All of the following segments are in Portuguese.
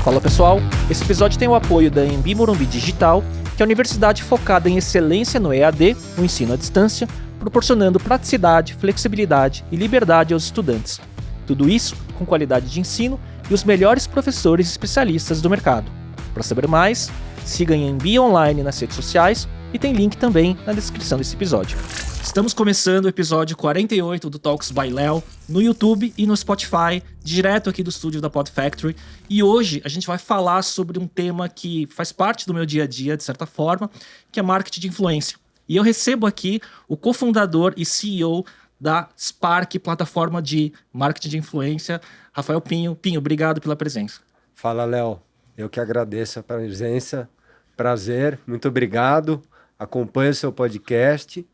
Fala pessoal, esse episódio tem o apoio da Anhembi Morumbi Digital, que é a universidade focada em excelência no EAD, o ensino à distância, proporcionando praticidade, flexibilidade e liberdade aos estudantes. Tudo isso com qualidade de ensino e os melhores professores e especialistas do mercado. Para saber mais, siga a Anhembi Online nas redes sociais e tem link também na descrição desse episódio. Estamos começando o episódio 48 do Talks by Léo no YouTube e no Spotify, direto aqui do estúdio da Pod Factory. E hoje a gente vai falar sobre um tema que faz parte do meu dia a dia, de certa forma, que é marketing de influência. E eu recebo aqui o cofundador e CEO da Spark, plataforma de marketing de influência, Rafael Pinho. Pinho, obrigado pela presença. Fala, Léo. Eu que agradeço a presença. Prazer, muito obrigado. Acompanho o seu podcast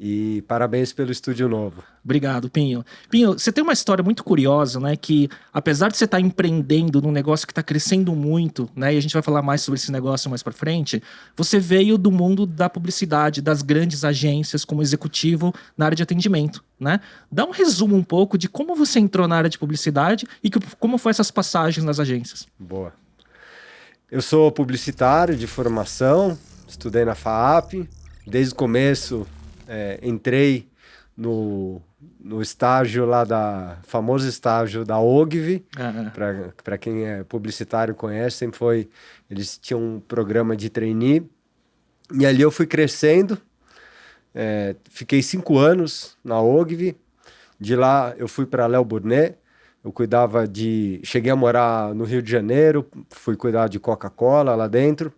e parabéns pelo estúdio novo. Obrigado, Pinho. Pinho, você tem uma história muito curiosa, né? Que apesar de você estar empreendendo num negócio que está crescendo muito, né? E a gente vai falar mais sobre esse negócio mais para frente, você veio do mundo da publicidade, das grandes agências como executivo na área de atendimento, né? Dá um resumo um pouco de como você entrou na área de publicidade e como foi essas passagens nas agências. Boa. Eu sou publicitário de formação, estudei na FAAP, desde o começo entrei no estágio lá famoso estágio da Ogilvy, para quem é publicitário conhece, sempre foi, eles tinham um programa de trainee, e ali eu fui crescendo, fiquei 5 anos na Ogilvy, de lá eu fui para Léo Burnet, cheguei a morar no Rio de Janeiro, fui cuidar de Coca-Cola lá dentro.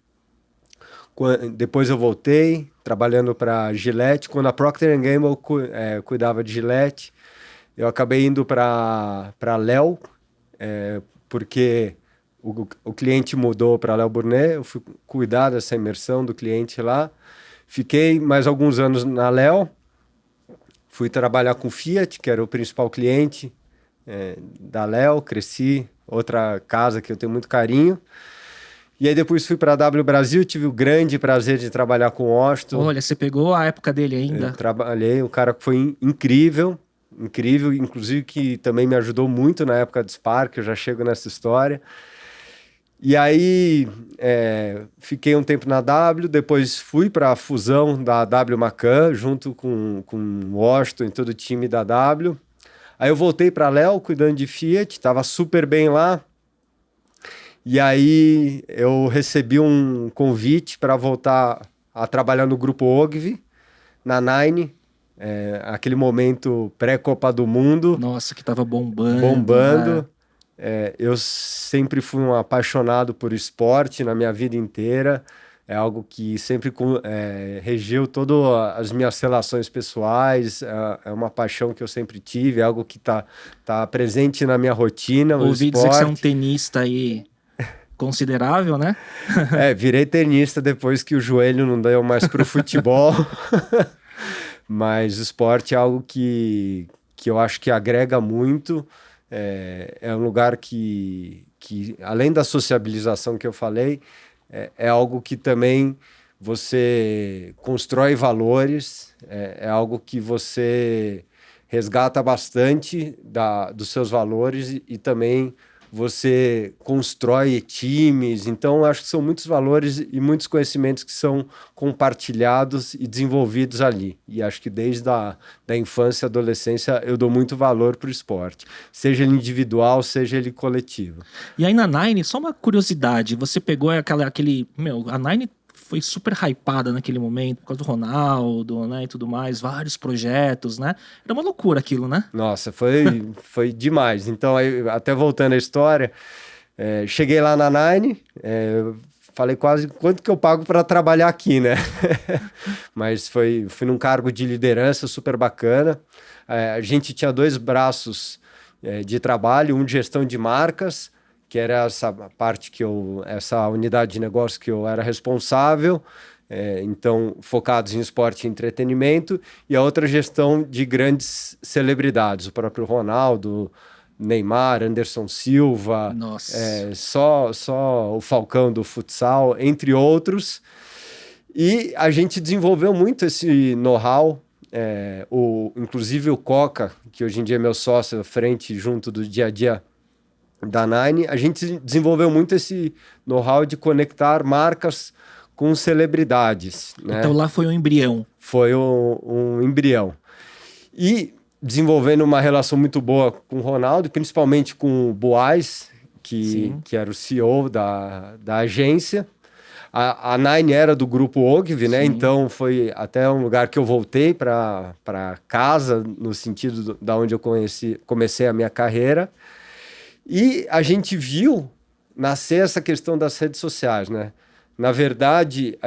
Depois eu voltei, trabalhando para Gillette. Quando a Procter & Gamble cuidava de Gillette, eu acabei indo para Léo, porque o cliente mudou para Léo Burnet, eu fui cuidar dessa imersão do cliente lá. Fiquei mais alguns anos na Léo, fui trabalhar com Fiat, que era o principal cliente da Léo, cresci, outra casa que eu tenho muito carinho. E aí depois fui para a W Brasil, tive o grande prazer de trabalhar com o Washington. Olha, você pegou a época dele ainda. Eu trabalhei, um cara que foi incrível, inclusive que também me ajudou muito na época do Spark, eu já chego nessa história. E aí fiquei um tempo na W, depois fui para a fusão da W Macan, junto com o Washington e todo o time da W. Aí eu voltei para Léo, cuidando de Fiat, estava super bem lá. E aí eu recebi um convite para voltar a trabalhar no Grupo Ogilvy, na Nine, aquele momento pré-Copa do Mundo. Nossa, que estava bombando. Bombando. Eu sempre fui um apaixonado por esporte na minha vida inteira. É algo que sempre regeu todas as minhas relações pessoais. É uma paixão que eu sempre tive, é algo que tá presente na minha rotina. Ouvi dizer que você é um tenista aí considerável, né? Virei tenista depois que o joelho não deu mais pro futebol. Mas o esporte é algo que eu acho que agrega muito. É um lugar que, além da sociabilização que eu falei, é algo que também você constrói valores, é algo que você resgata bastante dos seus valores e também você constrói times. Então, acho que são muitos valores e muitos conhecimentos que são compartilhados e desenvolvidos ali. E acho que desde a infância e adolescência eu dou muito valor para o esporte, seja ele individual, seja ele coletivo. E aí na Nine, só uma curiosidade, você pegou a Nine foi super hypada naquele momento, por causa do Ronaldo, né, e tudo mais, vários projetos, né? Era uma loucura aquilo, né? Nossa, foi demais. Então, aí, até voltando à história, cheguei lá na Nine, falei quase quanto que eu pago para trabalhar aqui, né? Mas fui num cargo de liderança super bacana. A gente tinha 2 braços de trabalho, um de gestão de marcas, que era essa parte essa unidade de negócio que eu era responsável, então focados em esporte e entretenimento, e a outra gestão de grandes celebridades, o próprio Ronaldo, Neymar, Anderson Silva, só o Falcão do futsal, entre outros. E a gente desenvolveu muito esse know-how, inclusive o Coca, que hoje em dia é meu sócio à frente, junto do dia a dia da Nine, a gente desenvolveu muito esse know-how de conectar marcas com celebridades, né? Então lá foi um embrião. Foi um embrião. E desenvolvendo uma relação muito boa com o Ronaldo, principalmente com o Boaz, que era o CEO da agência. A Nine era do grupo Ogilvy, né? Então foi até um lugar que eu voltei para casa, no sentido da onde eu comecei a minha carreira. E a gente viu nascer essa questão das redes sociais, né? Na verdade,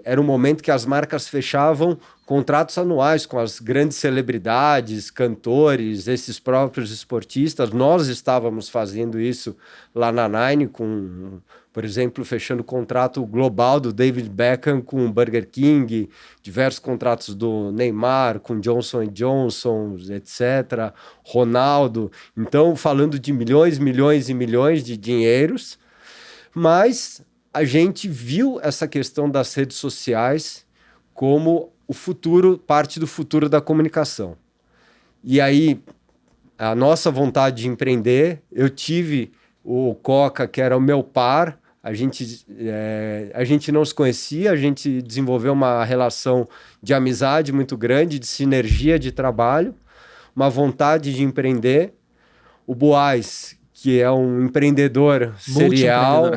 era um momento que as marcas fechavam contratos anuais com as grandes celebridades, cantores, esses próprios esportistas. Nós estávamos fazendo isso lá na Nine, por exemplo, fechando contrato global do David Beckham com o Burger King, diversos contratos do Neymar com Johnson & Johnson, etc., Ronaldo. Então, falando de milhões, milhões e milhões de dinheiros, mas a gente viu essa questão das redes sociais como o futuro, parte do futuro da comunicação. E aí, a nossa vontade de empreender, eu tive o Coca, que era o meu par, a gente não se conhecia, a gente desenvolveu uma relação de amizade muito grande, de sinergia de trabalho, uma vontade de empreender. O Boaz, que é um empreendedor serial,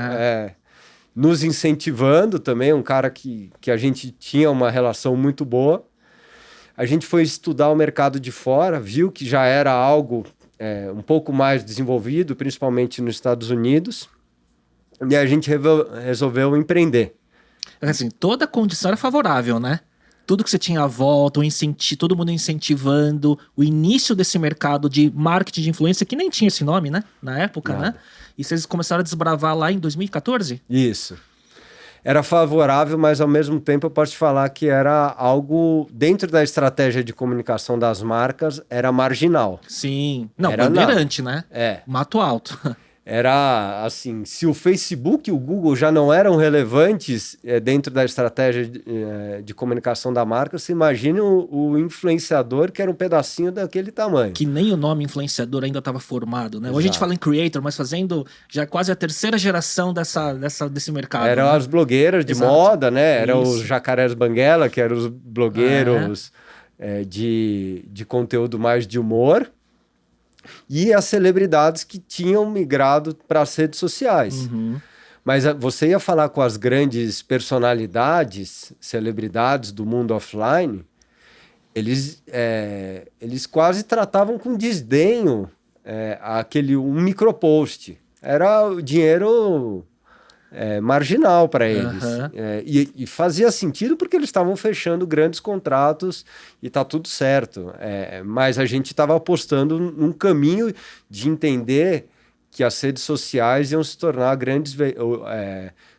nos incentivando também, um cara que a gente tinha uma relação muito boa. A gente foi estudar o mercado de fora, viu que já era algo um pouco mais desenvolvido, principalmente nos Estados Unidos, e a gente resolveu empreender. Assim, toda a condição era favorável, né? Tudo que você tinha à volta, todo mundo incentivando, o início desse mercado de marketing de influência, que nem tinha esse nome, né? Na época, né? E vocês começaram a desbravar lá em 2014? Isso. Era favorável, mas ao mesmo tempo eu posso te falar que era algo, dentro da estratégia de comunicação das marcas, era marginal. Sim. Não, bandeirante, né? Mato alto. Era assim, se o Facebook e o Google já não eram relevantes dentro da estratégia de comunicação da marca, você imagina o influenciador, que era um pedacinho daquele tamanho. Que nem o nome influenciador ainda estava formado, né? Exato. Hoje a gente fala em creator, mas fazendo já quase a terceira geração desse mercado. Eram, né, as blogueiras de Exato. Moda, né? Eram os jacarés banguela, que eram os blogueiros de conteúdo mais de humor. E as celebridades que tinham migrado para as redes sociais. Uhum. Mas você ia falar com as grandes personalidades, celebridades do mundo offline, eles quase tratavam com desdenho um micropost. Era o dinheiro marginal para eles. Uhum. E fazia sentido porque eles estavam fechando grandes contratos e tá tudo certo. Mas a gente estava apostando num caminho de entender que as redes sociais iam se tornar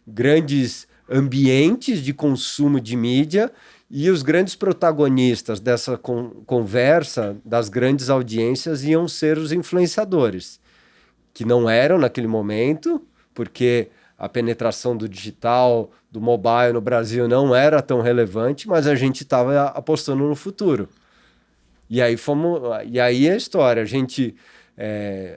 grandes ambientes de consumo de mídia, e os grandes protagonistas dessa conversa das grandes audiências iam ser os influenciadores, que não eram naquele momento, porque a penetração do digital, do mobile no Brasil não era tão relevante, mas a gente estava apostando no futuro. E aí é a história. A gente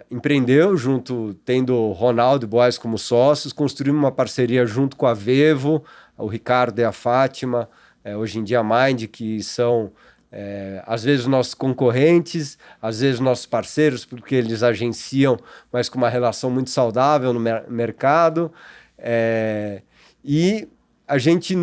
empreendeu junto, tendo Ronaldo e Boaz como sócios, construímos uma parceria junto com a Vevo, o Ricardo e a Fátima, hoje em dia a Mind, que são às vezes nossos concorrentes, às vezes nossos parceiros, porque eles agenciam, mas com uma relação muito saudável no mercado. E a gente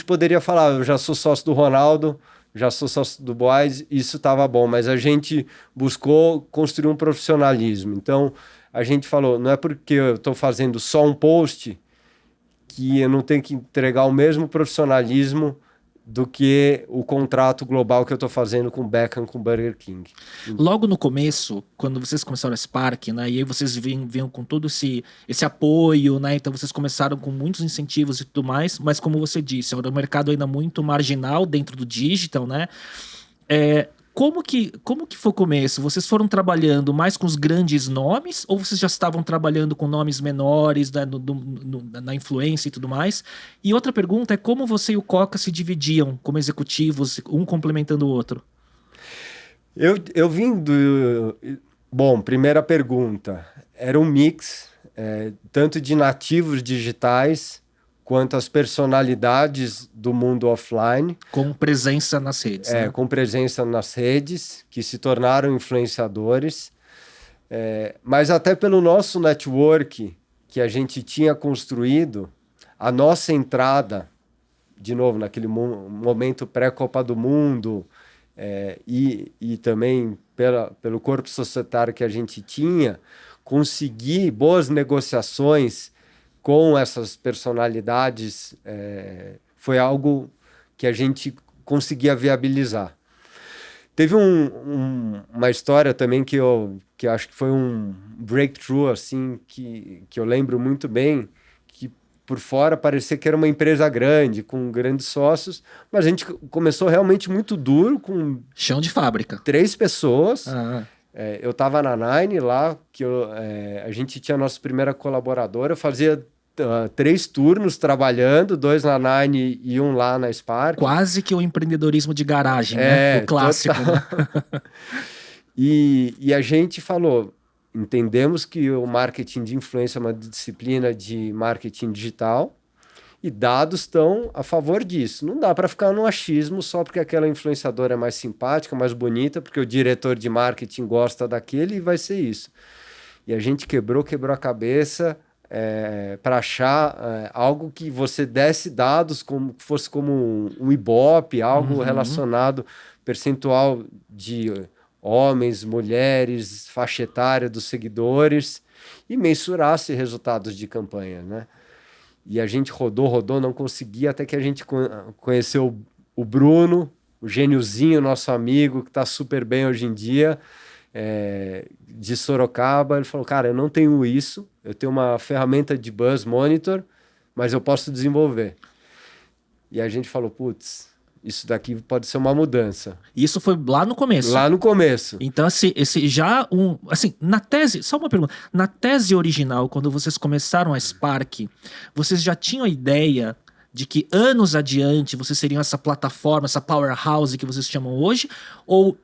poderia falar, eu já sou sócio do Ronaldo, já sou sócio do Boaz, isso estava bom, mas a gente buscou construir um profissionalismo. Então a gente falou, não é porque eu estou fazendo só um post que eu não tenho que entregar o mesmo profissionalismo do que o contrato global que eu estou fazendo com o Beckham, com o Burger King. Logo no começo, quando vocês começaram esse parque, né, e aí vocês vinham com todo esse apoio, né, então vocês começaram com muitos incentivos e tudo mais, mas como você disse, é um mercado ainda muito marginal dentro do digital, né? Como que foi o começo? Vocês foram trabalhando mais com os grandes nomes ou vocês já estavam trabalhando com nomes menores na influência e tudo mais? E outra pergunta é como você e o Coca se dividiam como executivos, um complementando o outro? Eu vim do... Bom, primeira pergunta. Era um mix, tanto de nativos digitais, quanto as personalidades do mundo offline. Com presença nas redes, né? Com presença nas redes, que se tornaram influenciadores. Mas até pelo nosso network que a gente tinha construído, a nossa entrada, de novo, naquele momento pré-Copa do Mundo, e também pelo corpo societário que a gente tinha, conseguir boas negociações com essas personalidades foi algo que a gente conseguia viabilizar. Teve uma história também que eu acho que foi um breakthrough, assim, que eu lembro muito bem, que por fora parecia que era uma empresa grande, com grandes sócios, mas a gente começou realmente muito duro, com... Chão de fábrica. 3 pessoas. Ah. Eu estava na Nine lá, a gente tinha a nossa primeira colaboradora, eu fazia 3 turnos trabalhando, 2 na Nine e 1 lá na Spark. Quase que o empreendedorismo de garagem, né? O clássico. Né? E a gente falou, entendemos que o marketing de influência é uma disciplina de marketing digital e dados estão a favor disso. Não dá para ficar no achismo só porque aquela influenciadora é mais simpática, mais bonita, porque o diretor de marketing gosta daquele e vai ser isso. E a gente quebrou a cabeça para achar algo que você desse dados como fosse como um Ibope, algo relacionado, percentual de homens, mulheres, faixa etária dos seguidores e mensurasse resultados de campanha, né? E a gente rodou, não conseguia, até que a gente conheceu o Bruno, o gêniozinho, nosso amigo, que está super bem hoje em dia, de Sorocaba. Ele falou, cara, eu não tenho isso, eu tenho uma ferramenta de Buzz Monitor, mas eu posso desenvolver. E a gente falou, putz, isso daqui pode ser uma mudança. Isso foi lá no começo? Lá no começo. Então, esse já assim, na tese, só uma pergunta, na tese original, quando vocês começaram a Spark, vocês já tinham a ideia de que anos adiante vocês seriam essa plataforma, essa powerhouse que vocês chamam hoje? Ou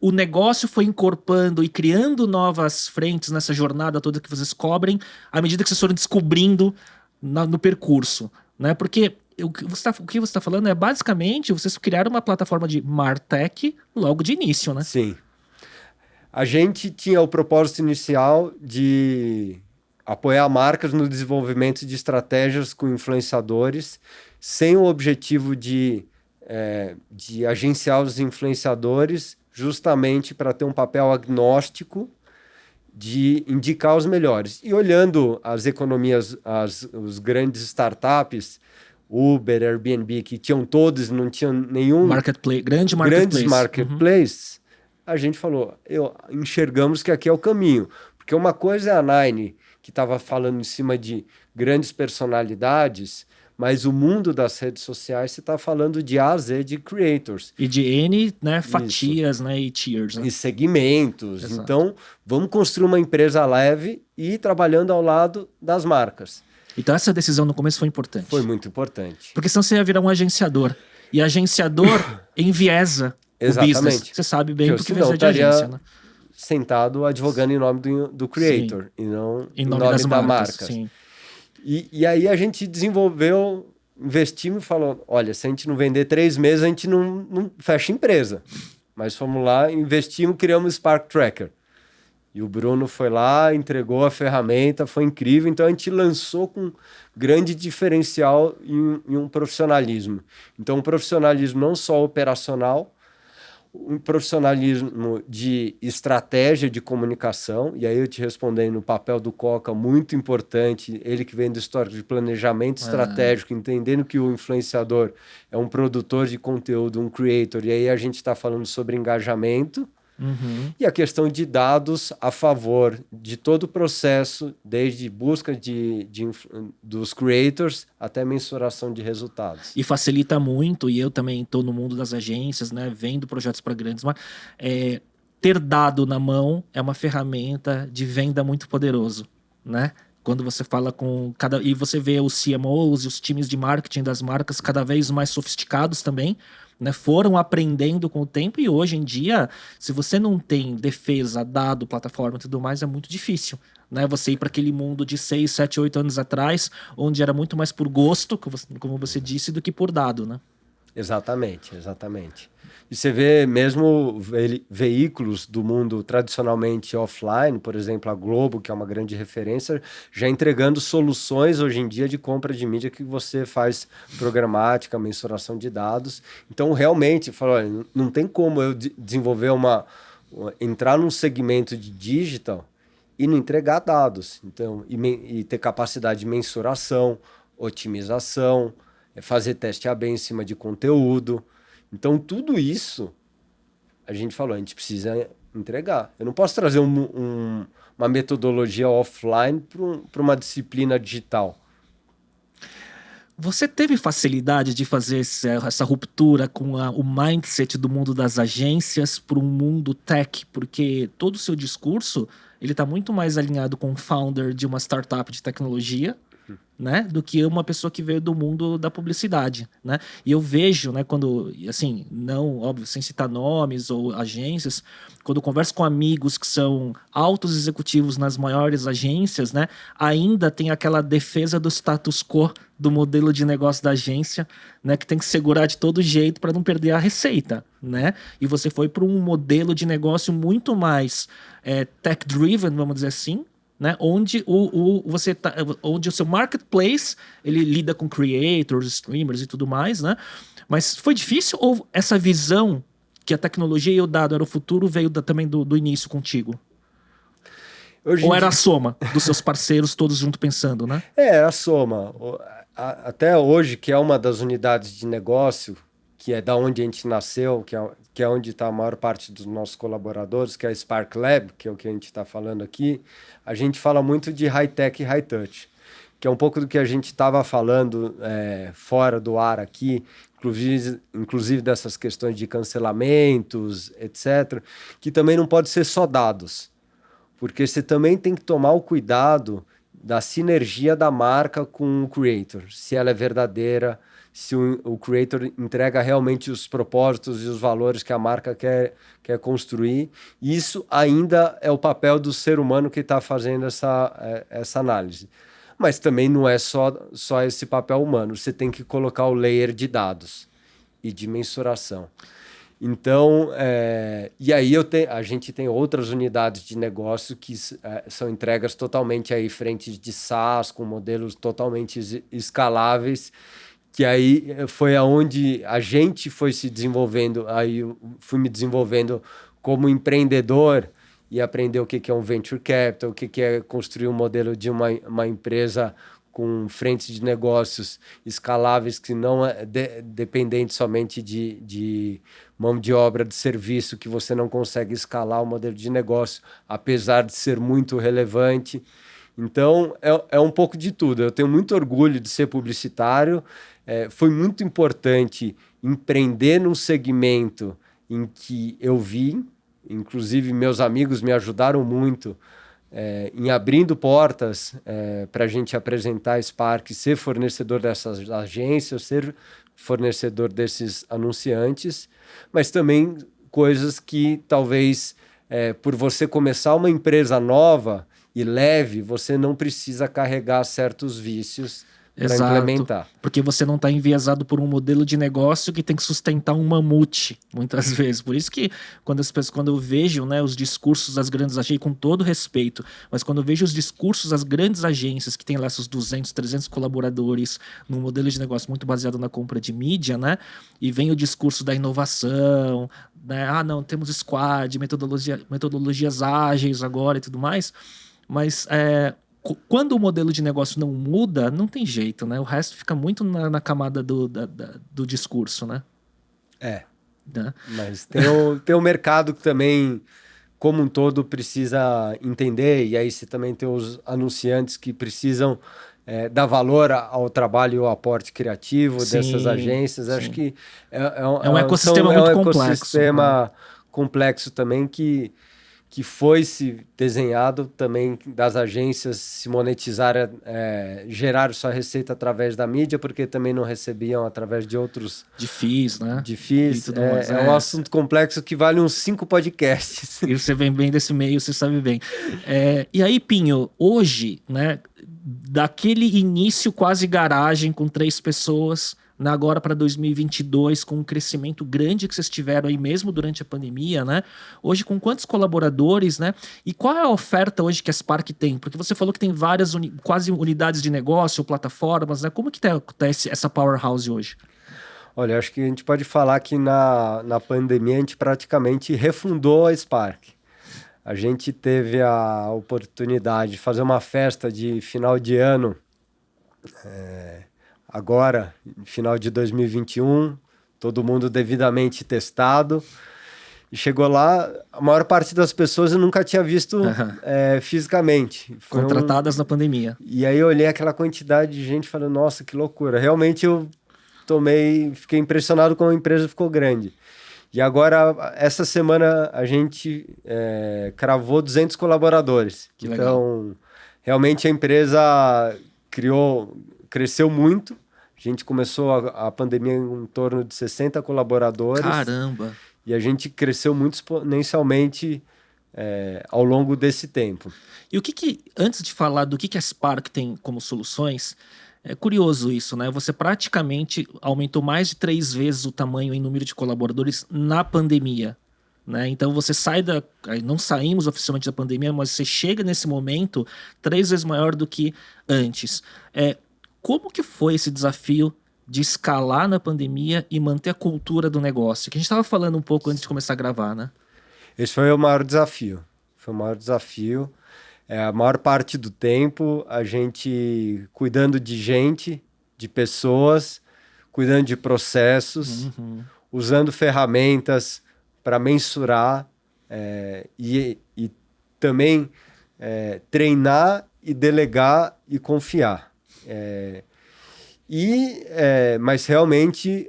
o negócio foi incorporando e criando novas frentes nessa jornada toda que vocês cobrem, à medida que vocês foram descobrindo no percurso, né? Porque o que você está falando é basicamente vocês criaram uma plataforma de MarTech logo de início, né? Sim. A gente tinha o propósito inicial de apoiar marcas no desenvolvimento de estratégias com influenciadores, sem o objetivo de agenciar os influenciadores, justamente para ter um papel agnóstico de indicar os melhores. E olhando as economias, os grandes startups, Uber, Airbnb, que tinham todos, não tinham nenhum... Grandes marketplaces, a gente falou, enxergamos que aqui é o caminho. Porque uma coisa é a Nine, que estava falando em cima de grandes personalidades, mas o mundo das redes sociais, você está falando de A a Z de creators. E de N, né, fatias, né, e tiers. Né? E segmentos. Exato. Então, vamos construir uma empresa leve e ir trabalhando ao lado das marcas. Então essa decisão no começo foi importante. Foi muito importante. Porque senão você ia virar um agenciador. E agenciador enviesa Exatamente. o business. Você sabe bem porque senão vem de agência, né? Sentado advogando em nome do creator. Sim. E não em nome das da marcas. marca. Sim. E aí a gente desenvolveu, investimos e falou, olha, se a gente não vender 3 meses, a gente não fecha empresa. Mas fomos lá, investimos, criamos o Spark Tracker. E o Bruno foi lá, entregou a ferramenta, foi incrível. Então a gente lançou com grande diferencial em um profissionalismo. Então um profissionalismo não só operacional, um profissionalismo de estratégia de comunicação, e aí eu te respondendo no papel do Coca, muito importante, ele que vem do histórico de planejamento estratégico, entendendo que o influenciador é um produtor de conteúdo, um creator, e aí a gente está falando sobre engajamento, e a questão de dados a favor de todo o processo, desde busca dos creators até mensuração de resultados. E facilita muito, e eu também estou no mundo das agências, né, vendo projetos para grandes, mas ter dado na mão é uma ferramenta de venda muito poderoso, né? Quando você fala com e você vê os CMOs e os times de marketing das marcas cada vez mais sofisticados também, né? Foram aprendendo com o tempo e hoje em dia, se você não tem defesa, dado, plataforma e tudo mais, é muito difícil, né? Você ir para aquele mundo de 6, 7, 8 anos atrás, onde era muito mais por gosto, como você disse, do que por dado, né? Exatamente, exatamente. E você vê mesmo veículos do mundo tradicionalmente offline, por exemplo, a Globo, que é uma grande referência, já entregando soluções hoje em dia de compra de mídia que você faz programática, mensuração de dados. Então, realmente, olha, não tem como eu desenvolver entrar num segmento de digital e não entregar dados. Então, e ter capacidade de mensuração, otimização, fazer teste AB em cima de conteúdo. Então, tudo isso, a gente precisa entregar. Eu não posso trazer uma metodologia offline para uma disciplina digital. Você teve facilidade de fazer essa ruptura com o mindset do mundo das agências para um mundo tech? Porque todo o seu discurso ele está muito mais alinhado com o founder de uma startup de tecnologia, né, do que uma pessoa que veio do mundo da publicidade, né? E eu vejo, né, quando, assim, não, óbvio, sem citar nomes ou agências, quando eu converso com amigos que são altos executivos nas maiores agências, né, ainda tem aquela defesa do status quo do modelo de negócio da agência, né, que tem que segurar de todo jeito para não perder a receita, né? E você foi para um modelo de negócio muito mais tech-driven, vamos dizer assim, né? Onde onde o seu marketplace ele lida com creators, streamers e tudo mais, né? Mas foi difícil ou essa visão que a tecnologia e o dado era o futuro veio também do início contigo? Ou era a soma dos seus parceiros todos juntos pensando, né? Era a soma. Até hoje, que é uma das unidades de negócio, que é da onde a gente nasceu, que é onde está a maior parte dos nossos colaboradores, que é a Spark Lab, que é o que a gente está falando aqui, a gente fala muito de high-tech e high-touch, que é um pouco do que a gente estava falando fora do ar aqui, inclusive dessas questões de cancelamentos, etc., que também não pode ser só dados, porque você também tem que tomar o cuidado da sinergia da marca com o creator, se ela é verdadeira, se o creator entrega realmente os propósitos e os valores que a marca quer construir. Isso ainda é o papel do ser humano que está fazendo essa análise. Mas também não é só esse papel humano. Você tem que colocar o layer de dados e de mensuração. Então, e aí a gente tem outras unidades de negócio que são entregas totalmente aí frente de SaaS, com modelos totalmente escaláveis, que aí foi aonde a gente foi se desenvolvendo, aí eu fui me desenvolvendo como empreendedor e aprender o que é um venture capital, o que é construir um modelo de uma empresa com frentes de negócios escaláveis, que não é dependente somente de mão de obra de serviço, que você não consegue escalar o modelo de negócio, apesar de ser muito relevante. Então, é um pouco de tudo. Eu tenho muito orgulho de ser publicitário. Foi muito importante empreender num segmento em que eu vi, inclusive meus amigos me ajudaram muito em abrindo portas para a gente apresentar a Spark, ser fornecedor dessas agências, ser fornecedor desses anunciantes, mas também coisas que talvez por você começar uma empresa nova e leve, você não precisa carregar certos vícios para implementar. Porque você não está enviesado por um modelo de negócio que tem que sustentar um mamute, muitas vezes. Por isso que quando eu vejo, né, os discursos das grandes agências, com todo respeito, mas quando eu vejo os discursos das grandes agências que têm lá seus 200, 300 colaboradores num modelo de negócio muito baseado na compra de mídia, né, e vem o discurso da inovação, né, não, temos squad, metodologias ágeis agora e tudo mais, mas quando o modelo de negócio não muda, não tem jeito, né? O resto fica muito na camada do discurso, né? Né? Mas tem o mercado que também, como um todo, precisa entender, e aí você também tem os anunciantes que precisam dar valor ao trabalho e ao aporte criativo dessas agências. Sim. Acho que é um ecossistema muito complexo. É um ecossistema complexo também que que foi se desenhado também das agências se monetizarem, gerar sua receita através da mídia, porque também não recebiam através de outros... De FIIs, né? De FIIs. E tudo mais. É um assunto complexo que vale uns 5 podcasts. E você vem bem desse meio, você sabe bem. E aí, Pinho, hoje, né, daquele início quase garagem com 3 pessoas, agora para 2022, com um crescimento grande que vocês tiveram aí mesmo durante a pandemia, né? Hoje, com quantos colaboradores, né? E qual é a oferta hoje que a Spark tem? Porque você falou que tem várias quase unidades de negócio, plataformas, né? Como que tá essa powerhouse hoje? Olha, acho que a gente pode falar que na pandemia a gente praticamente refundou a Spark. A gente teve a oportunidade de fazer uma festa de final de ano, agora, final de 2021, todo mundo devidamente testado. E chegou lá, a maior parte das pessoas eu nunca tinha visto fisicamente. Contratadas na pandemia. E aí eu olhei aquela quantidade de gente e falei, nossa, que loucura. Realmente eu fiquei impressionado como a empresa ficou grande. E agora, essa semana, a gente cravou 200 colaboradores. Que então, legal. realmente a empresa cresceu muito. A gente começou a pandemia em torno de 60 colaboradores. Caramba! E a gente cresceu muito exponencialmente ao longo desse tempo. E antes de falar do que a Spark tem como soluções, é curioso isso, né? Você praticamente aumentou mais de 3 vezes o tamanho em número de colaboradores na pandemia, né? Então você não saímos oficialmente da pandemia, mas você chega nesse momento 3 vezes maior do que antes. Como que foi esse desafio de escalar na pandemia e manter a cultura do negócio? Que a gente estava falando um pouco antes de começar a gravar, né? Esse foi o maior desafio. Foi o maior desafio. A maior parte do tempo, a gente cuidando de gente, de pessoas, cuidando de processos, usando ferramentas para mensurar e também treinar e delegar e confiar. Mas realmente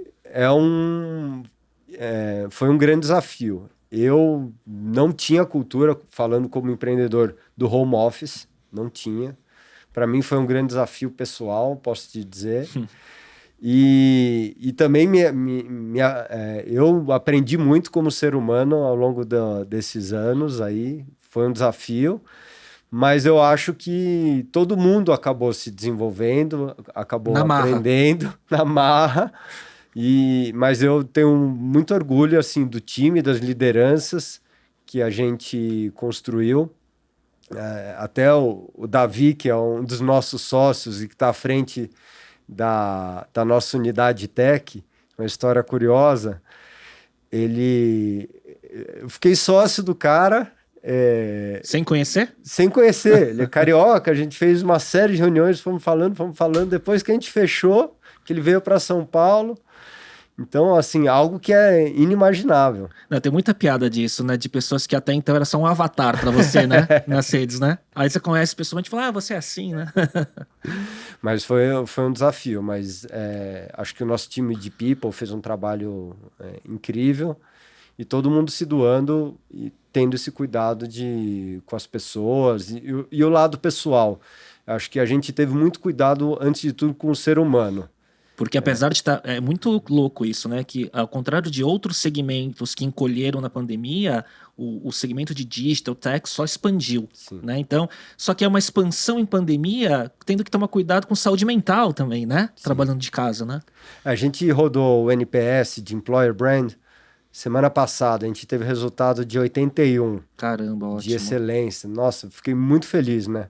foi um grande desafio. Eu não tinha cultura, falando como empreendedor, do home office, não tinha. Para mim foi um grande desafio pessoal, posso te dizer. E também eu aprendi muito como ser humano ao longo desses anos aí, foi um desafio. Mas eu acho que todo mundo acabou se desenvolvendo, acabou aprendendo na marra. Mas eu tenho muito orgulho assim, do time, das lideranças que a gente construiu. Até o Davi, que é um dos nossos sócios e que está à frente da nossa unidade tech, uma história curiosa. Eu fiquei sócio do cara. Sem conhecer? Sem conhecer. Ele é carioca, a gente fez uma série de reuniões, fomos falando. Depois que a gente fechou, que ele veio para São Paulo. Então, assim, algo que é inimaginável. Não, tem muita piada disso, né? De pessoas que até então era só um avatar para você, né? Nas redes, né? Aí você conhece pessoalmente e fala, você é assim, né? Mas foi um desafio. Mas acho que o nosso time de people fez um trabalho incrível. E todo mundo se doando e tendo esse cuidado com as pessoas. E o lado pessoal. Acho que a gente teve muito cuidado, antes de tudo, com o ser humano. Porque apesar de estar... É muito louco isso, né? Que ao contrário de outros segmentos que encolheram na pandemia, o segmento de digital tech só expandiu, né? Então, só que é uma expansão em pandemia, tendo que tomar cuidado com saúde mental também, né? Sim. Trabalhando de casa, né? A gente rodou o NPS de Employer Brand. Semana passada, a gente teve resultado de 81. Caramba, ótimo. De excelência. Nossa, fiquei muito feliz, né?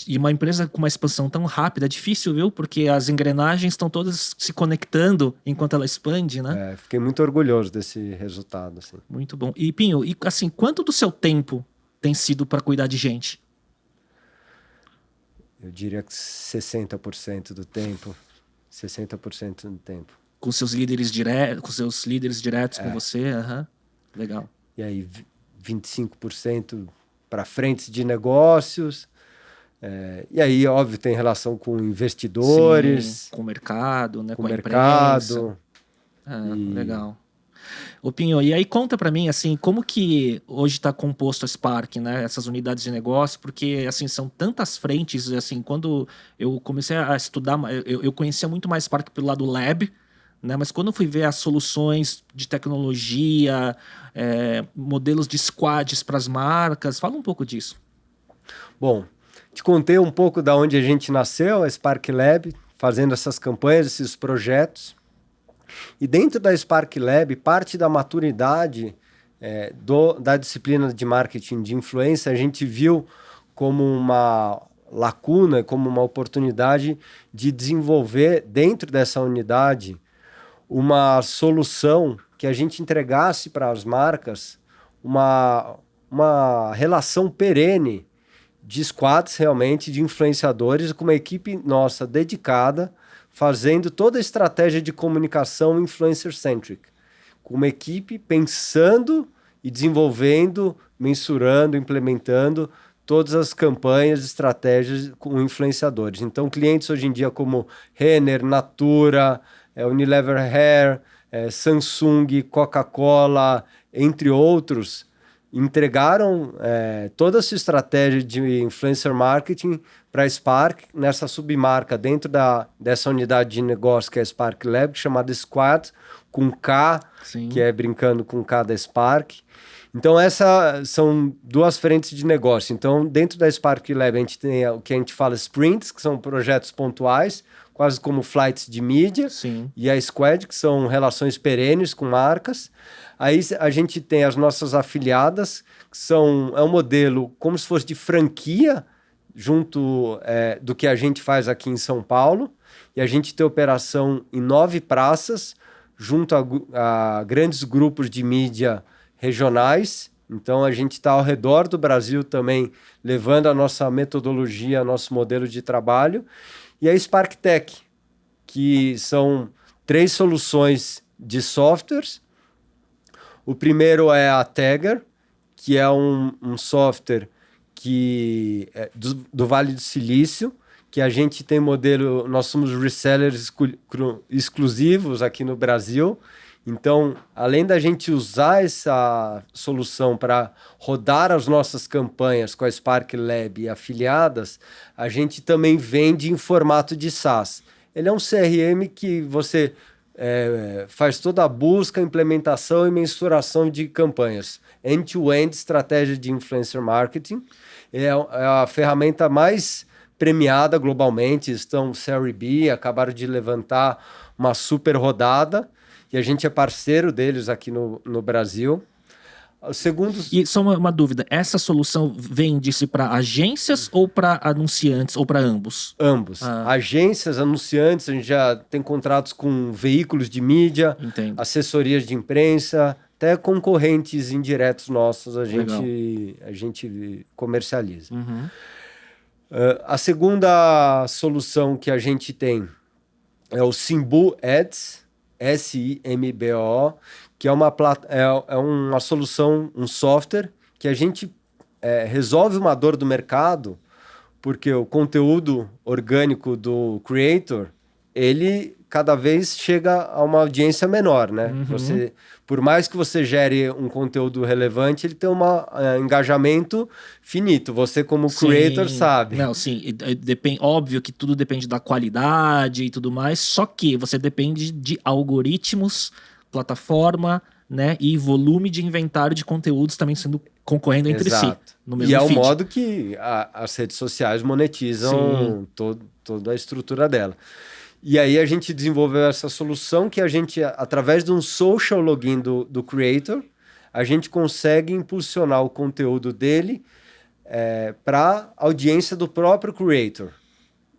E uma empresa com uma expansão tão rápida é difícil, viu? Porque as engrenagens estão todas se conectando enquanto ela expande, né? Fiquei muito orgulhoso desse resultado, assim. Muito bom. E, Pinho, assim, quanto do seu tempo tem sido para cuidar de gente? Eu diria que 60% do tempo. 60% do tempo. Com seus líderes diretos com você? Legal. E aí, 25% para frentes de negócios. E aí, óbvio, tem relação com investidores. Sim, com o mercado, né? Com a mercado. imprensa. Legal. Ô Pinho, e aí conta pra mim, assim, como que hoje está composto a Spark, né? Essas unidades de negócio, porque, assim, são tantas frentes, assim, quando eu comecei a estudar, eu conhecia muito mais Spark pelo lado lab, né? Mas quando eu fui ver as soluções de tecnologia, modelos de squads para as marcas, fala um pouco disso. Bom, te contei um pouco da onde a gente nasceu, a Spark Lab, fazendo essas campanhas, esses projetos. E dentro da Spark Lab, parte da maturidade da disciplina de marketing de influência, a gente viu como uma lacuna, como uma oportunidade de desenvolver dentro dessa unidade uma solução que a gente entregasse para as marcas uma relação perene de squads realmente, de influenciadores, com uma equipe nossa dedicada, fazendo toda a estratégia de comunicação influencer-centric, com uma equipe pensando e desenvolvendo, mensurando, implementando todas as campanhas, estratégias com influenciadores. Então, clientes hoje em dia como Renner, Natura, Unilever Hair, Samsung, Coca-Cola, entre outros, entregaram toda essa estratégia de influencer marketing para a Spark, nessa submarca dentro dessa unidade de negócio que é a Spark Lab, chamada Squad, com K, Sim. que é brincando com K da Spark. Então, essas são duas frentes de negócio. Então, dentro da Spark Lab, a gente tem o que a gente fala sprints, que são projetos pontuais, quase como flights de mídia, Sim. e a Squad, que são relações perenes com marcas. Aí a gente tem as nossas afiliadas, que é um modelo como se fosse de franquia, junto do que a gente faz aqui em São Paulo, e a gente tem operação em 9 praças, junto a grandes grupos de mídia regionais. Então, a gente está ao redor do Brasil também, levando a nossa metodologia, nosso modelo de trabalho. E a Spark Tech, que são 3 soluções de softwares. O primeiro é a Tagger, que é um software que do Vale do Silício, que a gente tem modelo, nós somos resellers exclusivos aqui no Brasil. Então, além da gente usar essa solução para rodar as nossas campanhas com a Spark Lab e afiliadas, a gente também vende em formato de SaaS. Ele é um CRM que você faz toda a busca, implementação e mensuração de campanhas. End-to-end, estratégia de influencer marketing. É a ferramenta mais premiada globalmente. Estão Series B, acabaram de levantar uma super rodada. E a gente é parceiro deles aqui no Brasil. E só uma dúvida, essa solução vende-se para agências ou para anunciantes ou para ambos? Ambos. Agências, anunciantes, a gente já tem contratos com veículos de mídia, Entendo. Assessorias de imprensa, até concorrentes indiretos nossos a gente comercializa. Uhum. A segunda solução que a gente tem é o Simbu Ads, SIMBO, que é uma solução, um software que a gente resolve uma dor do mercado, porque o conteúdo orgânico do creator, ele cada vez chega a uma audiência menor, né? Uhum. Por mais que você gere um conteúdo relevante, ele tem um engajamento finito. Você, como creator, sabe. Não, sim. Óbvio que tudo depende da qualidade e tudo mais, só que você depende de algoritmos, plataforma, né? E volume de inventário de conteúdos também concorrendo entre si. No mesmo e é o feed. modo que as redes sociais monetizam toda a estrutura dela. E aí a gente desenvolveu essa solução que a gente, através de um social login do creator, a gente consegue impulsionar o conteúdo dele para a audiência do próprio creator.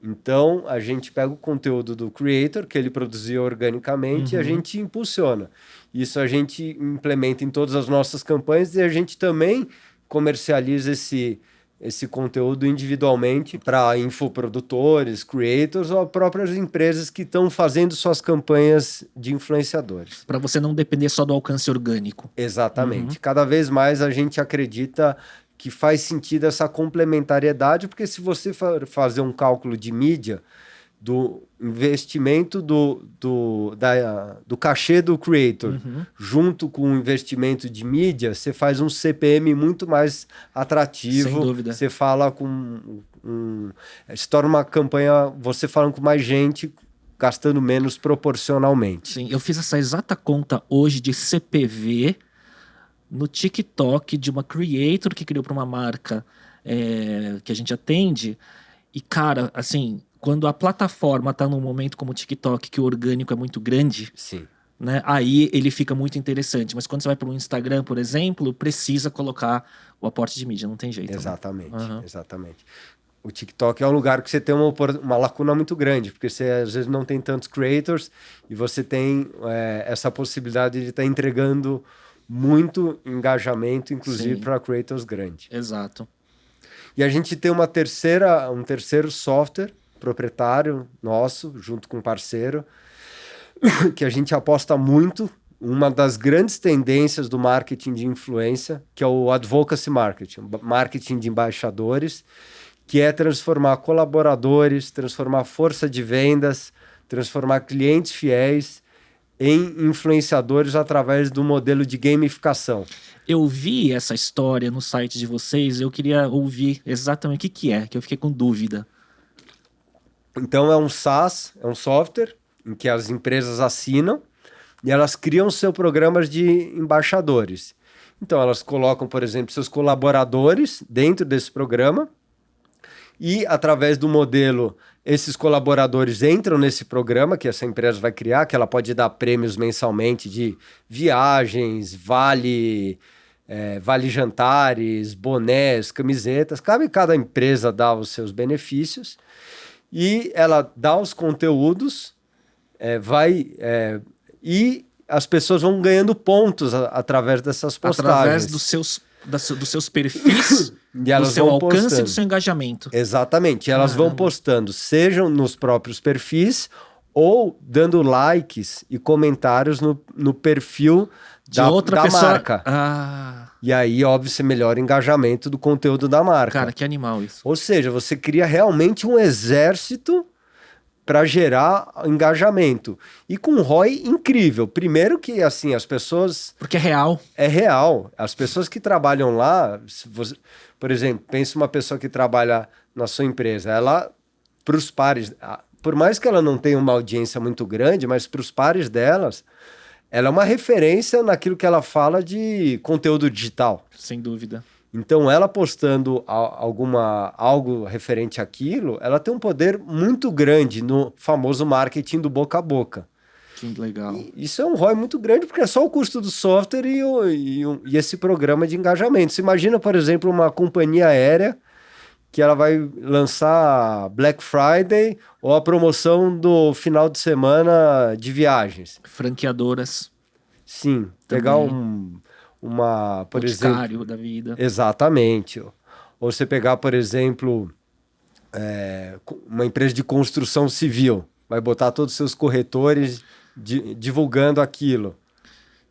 Então, a gente pega o conteúdo do creator, que ele produziu organicamente, e a gente impulsiona. Isso a gente implementa em todas as nossas campanhas e a gente também comercializa esse conteúdo individualmente para infoprodutores, creators ou próprias empresas que estão fazendo suas campanhas de influenciadores. Para você não depender só do alcance orgânico. Exatamente. Cada vez mais a gente acredita que faz sentido essa complementariedade, porque se você for fazer um cálculo de mídia do investimento do cachê do creator junto com o investimento de mídia, você faz um CPM muito mais atrativo. Sem dúvida. Você fala se torna uma campanha, você falando com mais gente, gastando menos proporcionalmente. Sim, eu fiz essa exata conta hoje de CPV no TikTok de uma creator que criou para uma marca que a gente atende. E, cara, assim, quando a plataforma tá num momento como o TikTok, que o orgânico é muito grande, Sim. né, aí ele fica muito interessante. Mas quando você vai para um Instagram, por exemplo, precisa colocar o aporte de mídia, não tem jeito. Exatamente, né? exatamente. O TikTok é um lugar que você tem uma lacuna muito grande, porque você às vezes não tem tantos creators e você tem essa possibilidade de estar entregando muito engajamento, inclusive para creators grandes. Exato. E a gente tem um terceiro software proprietário nosso, junto com um parceiro, que a gente aposta muito, uma das grandes tendências do marketing de influência, que é o advocacy marketing, marketing de embaixadores, que é transformar colaboradores, transformar força de vendas, transformar clientes fiéis em influenciadores através do modelo de gamificação. Eu vi essa história no site de vocês, eu queria ouvir exatamente o que é, que eu fiquei com dúvida. Então é um SaaS, é um software em que as empresas assinam e elas criam seus programas de embaixadores. Então elas colocam, por exemplo, seus colaboradores dentro desse programa e através do modelo esses colaboradores entram nesse programa que essa empresa vai criar, que ela pode dar prêmios mensalmente de viagens, vale jantares, bonés, camisetas. Cabe cada empresa dar os seus benefícios e ela dá os conteúdos, e as pessoas vão ganhando pontos através dessas postagens. Através dos seus perfis, e elas do seu alcance postando. e do seu engajamento. Exatamente. Elas vão postando, sejam nos próprios perfis ou dando likes e comentários no perfil de outra pessoa. Marca. E aí, óbvio, você melhora o engajamento do conteúdo da marca. Cara, que animal isso. Ou seja, você cria realmente um exército para gerar engajamento. E com um ROI incrível. Primeiro que, assim, as pessoas... Porque é real. É real. As pessoas que trabalham lá... por exemplo, pensa uma pessoa que trabalha na sua empresa. Ela, para os pares... Por mais que ela não tenha uma audiência muito grande, mas para os pares delas, ela é uma referência naquilo que ela fala de conteúdo digital. Sem dúvida. Então, ela postando algo referente àquilo, ela tem um poder muito grande no famoso marketing do boca a boca. Que legal. E isso é um ROI muito grande, porque é só o custo do software e esse programa de engajamento. Você imagina, por exemplo, uma companhia aérea que ela vai lançar Black Friday ou a promoção do final de semana de viagens. Franqueadoras. Sim, pegar por exemplo, da vida. Exatamente. Ou você pegar, por exemplo, uma empresa de construção civil, vai botar todos os seus corretores divulgando aquilo.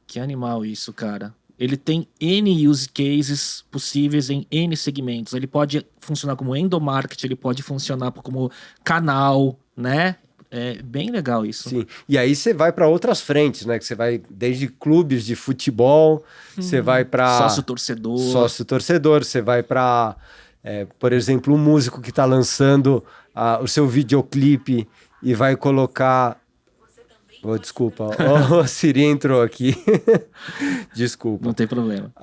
Que animal isso, cara. Ele tem N use cases possíveis em N segmentos. Ele pode funcionar como endomarketing, ele pode funcionar como canal, né? É bem legal isso. Sim, e aí você vai para outras frentes, né? Que você vai desde clubes de futebol, você vai para... Sócio-torcedor, você vai para, por exemplo, um músico que está lançando o seu videoclipe e vai colocar... desculpa, a Siri entrou aqui. Desculpa. Não tem problema.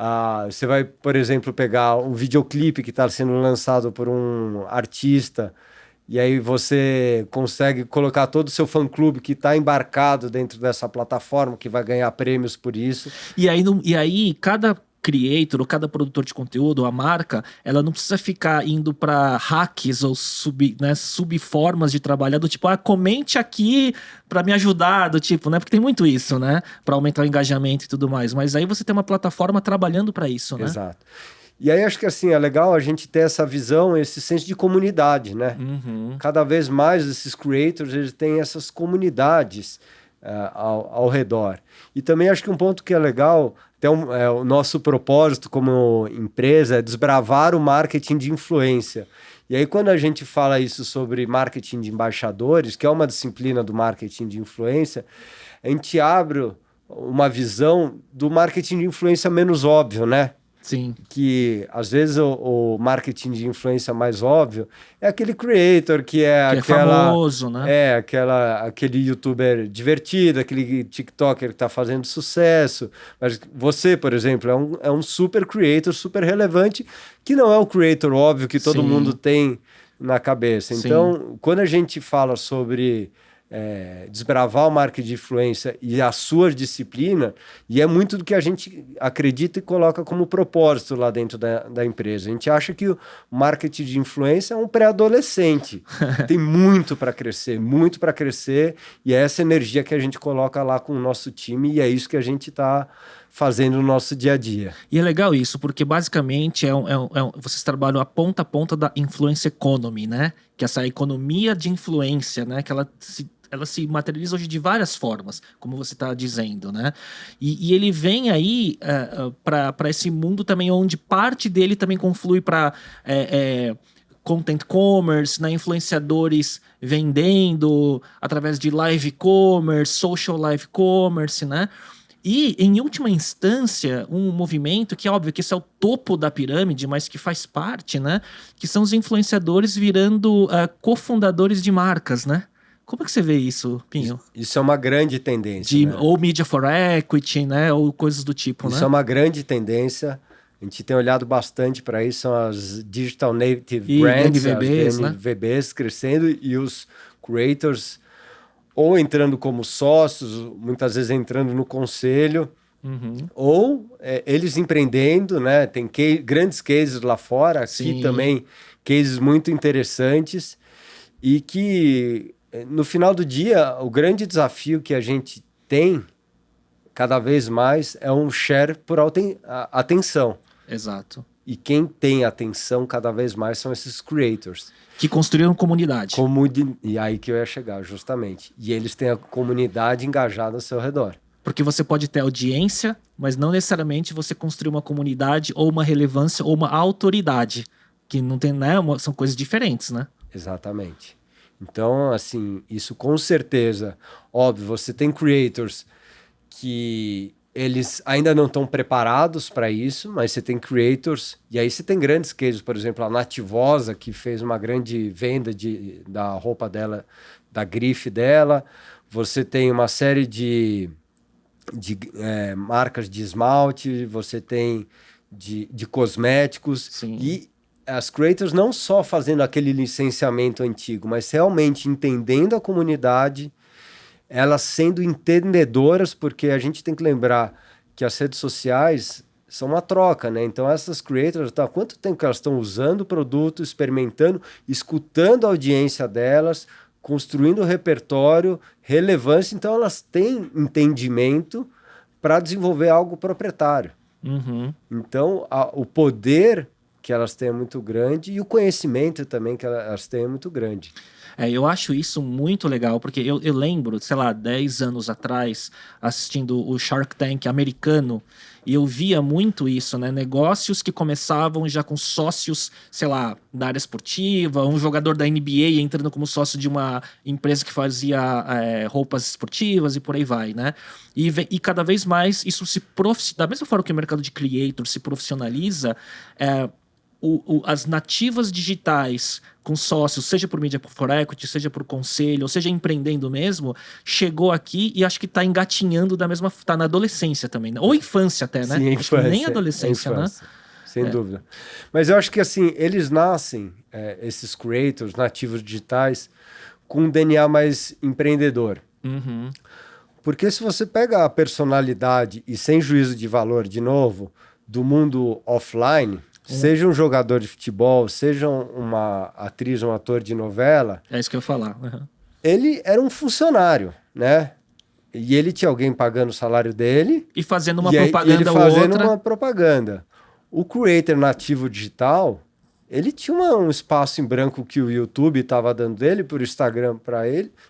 Você vai, por exemplo, pegar um videoclipe que está sendo lançado por um artista e aí você consegue colocar todo o seu fã-clube que está embarcado dentro dessa plataforma, que vai ganhar prêmios por isso. E aí cada creator ou cada produtor de conteúdo, a marca, ela não precisa ficar indo para hacks ou subformas de trabalhar do tipo, comente aqui para me ajudar, do tipo, né? Porque tem muito isso, né? Para aumentar o engajamento e tudo mais. Mas aí você tem uma plataforma trabalhando para isso, né? Exato. E aí acho que assim, é legal a gente ter essa visão, esse senso de comunidade, né? Uhum. Cada vez mais esses creators, eles têm essas comunidades ao redor. E também acho que um ponto que é legal, até o nosso propósito como empresa é desbravar o marketing de influência. E aí, quando a gente fala isso sobre marketing de embaixadores, que é uma disciplina do marketing de influência, a gente abre uma visão do marketing de influência menos óbvio, né? Sim. Que às vezes o marketing de influência mais óbvio é aquele creator que é famoso, né? Aquele youtuber divertido, aquele tiktoker que está fazendo sucesso. Mas você, por exemplo, é um super creator, super relevante, que não é o creator óbvio que todo mundo tem na cabeça. Então, quando a gente fala sobre desbravar o marketing de influência e a sua disciplina, e é muito do que a gente acredita e coloca como propósito lá dentro da empresa. A gente acha que o marketing de influência é um pré-adolescente. Tem muito para crescer, e é essa energia que a gente coloca lá com o nosso time, e é isso que a gente está fazendo no nosso dia a dia. E é legal isso, porque basicamente vocês trabalham a ponta da influence economy, né? Que é essa economia de influência, né? Que ela se materializa hoje de várias formas, como você está dizendo, né? E ele vem aí para esse mundo também, onde parte dele também conflui para content commerce, né? Influenciadores vendendo através de live commerce, social live commerce, né? E, em última instância, um movimento que, óbvio, que esse é o topo da pirâmide, mas que faz parte, né? Que são os influenciadores virando cofundadores de marcas, né? Como é que você vê isso, Pinho? Isso é uma grande tendência, né? Ou Media for Equity, né? Ou coisas do tipo, Isso né? é uma grande tendência. A gente tem olhado bastante para isso, são as Digital Native Brands, NVBs, as NVBs crescendo, e os creators ou entrando como sócios, muitas vezes entrando no conselho, ou eles empreendendo, né? Tem grandes cases lá fora, aqui também cases muito interessantes, e que no final do dia o grande desafio que a gente tem cada vez mais é um share por atenção. Exato. E quem tem atenção cada vez mais são esses creators. Que construíram comunidade. E aí que eu ia chegar, justamente. E eles têm a comunidade engajada ao seu redor. Porque você pode ter audiência, mas não necessariamente você construir uma comunidade ou uma relevância ou uma autoridade. Que não tem, né? São coisas diferentes, né? Exatamente. Então, assim, isso com certeza. Óbvio, você tem creators que eles ainda não estão preparados para isso, mas você tem creators, e aí você tem grandes cases, por exemplo, a Nativosa, que fez uma grande venda da roupa dela, da grife dela. Você tem uma série de marcas de esmalte, você tem de cosméticos. Sim. E as creators não só fazendo aquele licenciamento antigo, mas realmente entendendo a comunidade, elas sendo entendedoras, porque a gente tem que lembrar que as redes sociais são uma troca, né? Então essas creators, há quanto tempo que elas estão usando o produto, experimentando, escutando a audiência delas, construindo repertório, relevância, então elas têm entendimento para desenvolver algo proprietário. Então o poder que elas têm é muito grande, e o conhecimento também que elas têm é muito grande. Eu acho isso muito legal, porque eu lembro, sei lá, 10 anos atrás, assistindo o Shark Tank americano, e eu via muito isso, né? Negócios que começavam já com sócios, sei lá, da área esportiva, um jogador da NBA entrando como sócio de uma empresa que fazia roupas esportivas e por aí vai, né? E cada vez mais isso da mesma forma que o mercado de creator se profissionaliza, as nativas digitais com sócios, seja por Media for Equity, seja por conselho, ou seja empreendendo mesmo, chegou aqui e acho que está engatinhando está na adolescência também, né? Ou infância até, né? Sim, acho que nem adolescência, infância, né? Sem dúvida. Mas eu acho que assim, eles nascem, esses creators, nativos digitais, com um DNA mais empreendedor. Porque se você pega a personalidade e sem juízo de valor, de novo, do mundo offline, seja um jogador de futebol, seja uma atriz, um ator de novela... É isso que eu ia falar. Ele era um funcionário, né? E ele tinha alguém pagando o salário dele... E fazendo uma propaganda ou outra. Fazendo uma propaganda. O creator nativo digital, ele tinha um espaço em branco que o YouTube estava dando dele, por Instagram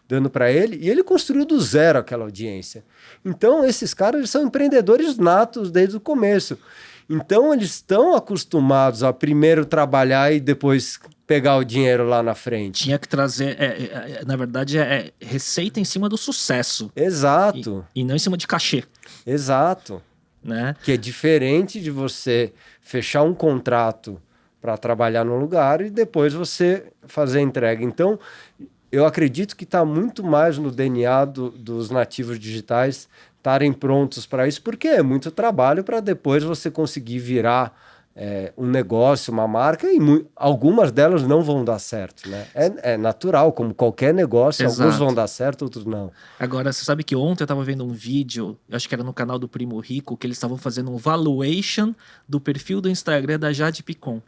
dando para ele, e ele construiu do zero aquela audiência. Então, esses caras eles são empreendedores natos desde o começo. Então, eles estão acostumados a primeiro trabalhar e depois pegar o dinheiro lá na frente. Tinha que trazer, na verdade, receita em cima do sucesso. Exato. E não em cima de cachê. Exato. Né? Que é diferente de você fechar um contrato para trabalhar no lugar e depois você fazer a entrega. Então, eu acredito que está muito mais no DNA dos nativos digitais estarem prontos para isso, porque é muito trabalho para depois você conseguir virar um negócio, uma marca, e algumas delas não vão dar certo, né? É natural, como qualquer negócio, Exato. Alguns vão dar certo, outros não. Agora, você sabe que ontem eu estava vendo um vídeo, acho que era no canal do Primo Rico, que eles estavam fazendo um valuation do perfil do Instagram da Jade Picon.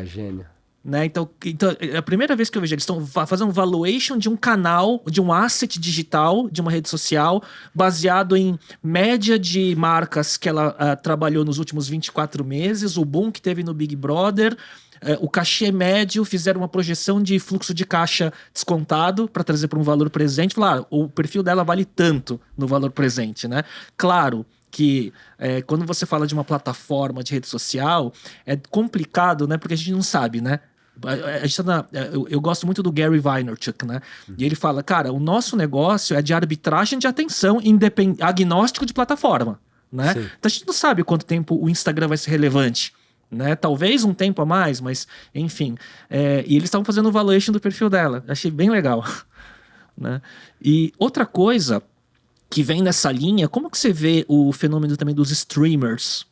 Gênio. Né? Então, é a primeira vez que eu vejo, eles estão fazendo um valuation de um canal, de um asset digital, de uma rede social, baseado em média de marcas que ela trabalhou nos últimos 24 meses, o boom que teve no Big Brother, o cachê médio, fizeram uma projeção de fluxo de caixa descontado para trazer para um valor presente. Falar, o perfil dela vale tanto no valor presente, né? Claro que quando você fala de uma plataforma de rede social, é complicado, né? Porque a gente não sabe, né? A gente eu gosto muito do Gary Vaynerchuk, né? E ele fala, cara, o nosso negócio é de arbitragem de atenção agnóstico de plataforma, né? Sim. Então a gente não sabe quanto tempo o Instagram vai ser relevante, né? Talvez um tempo a mais, mas enfim. E eles estavam fazendo o valuation do perfil dela. Achei bem legal, né? E outra coisa que vem nessa linha, como que você vê o fenômeno também dos streamers?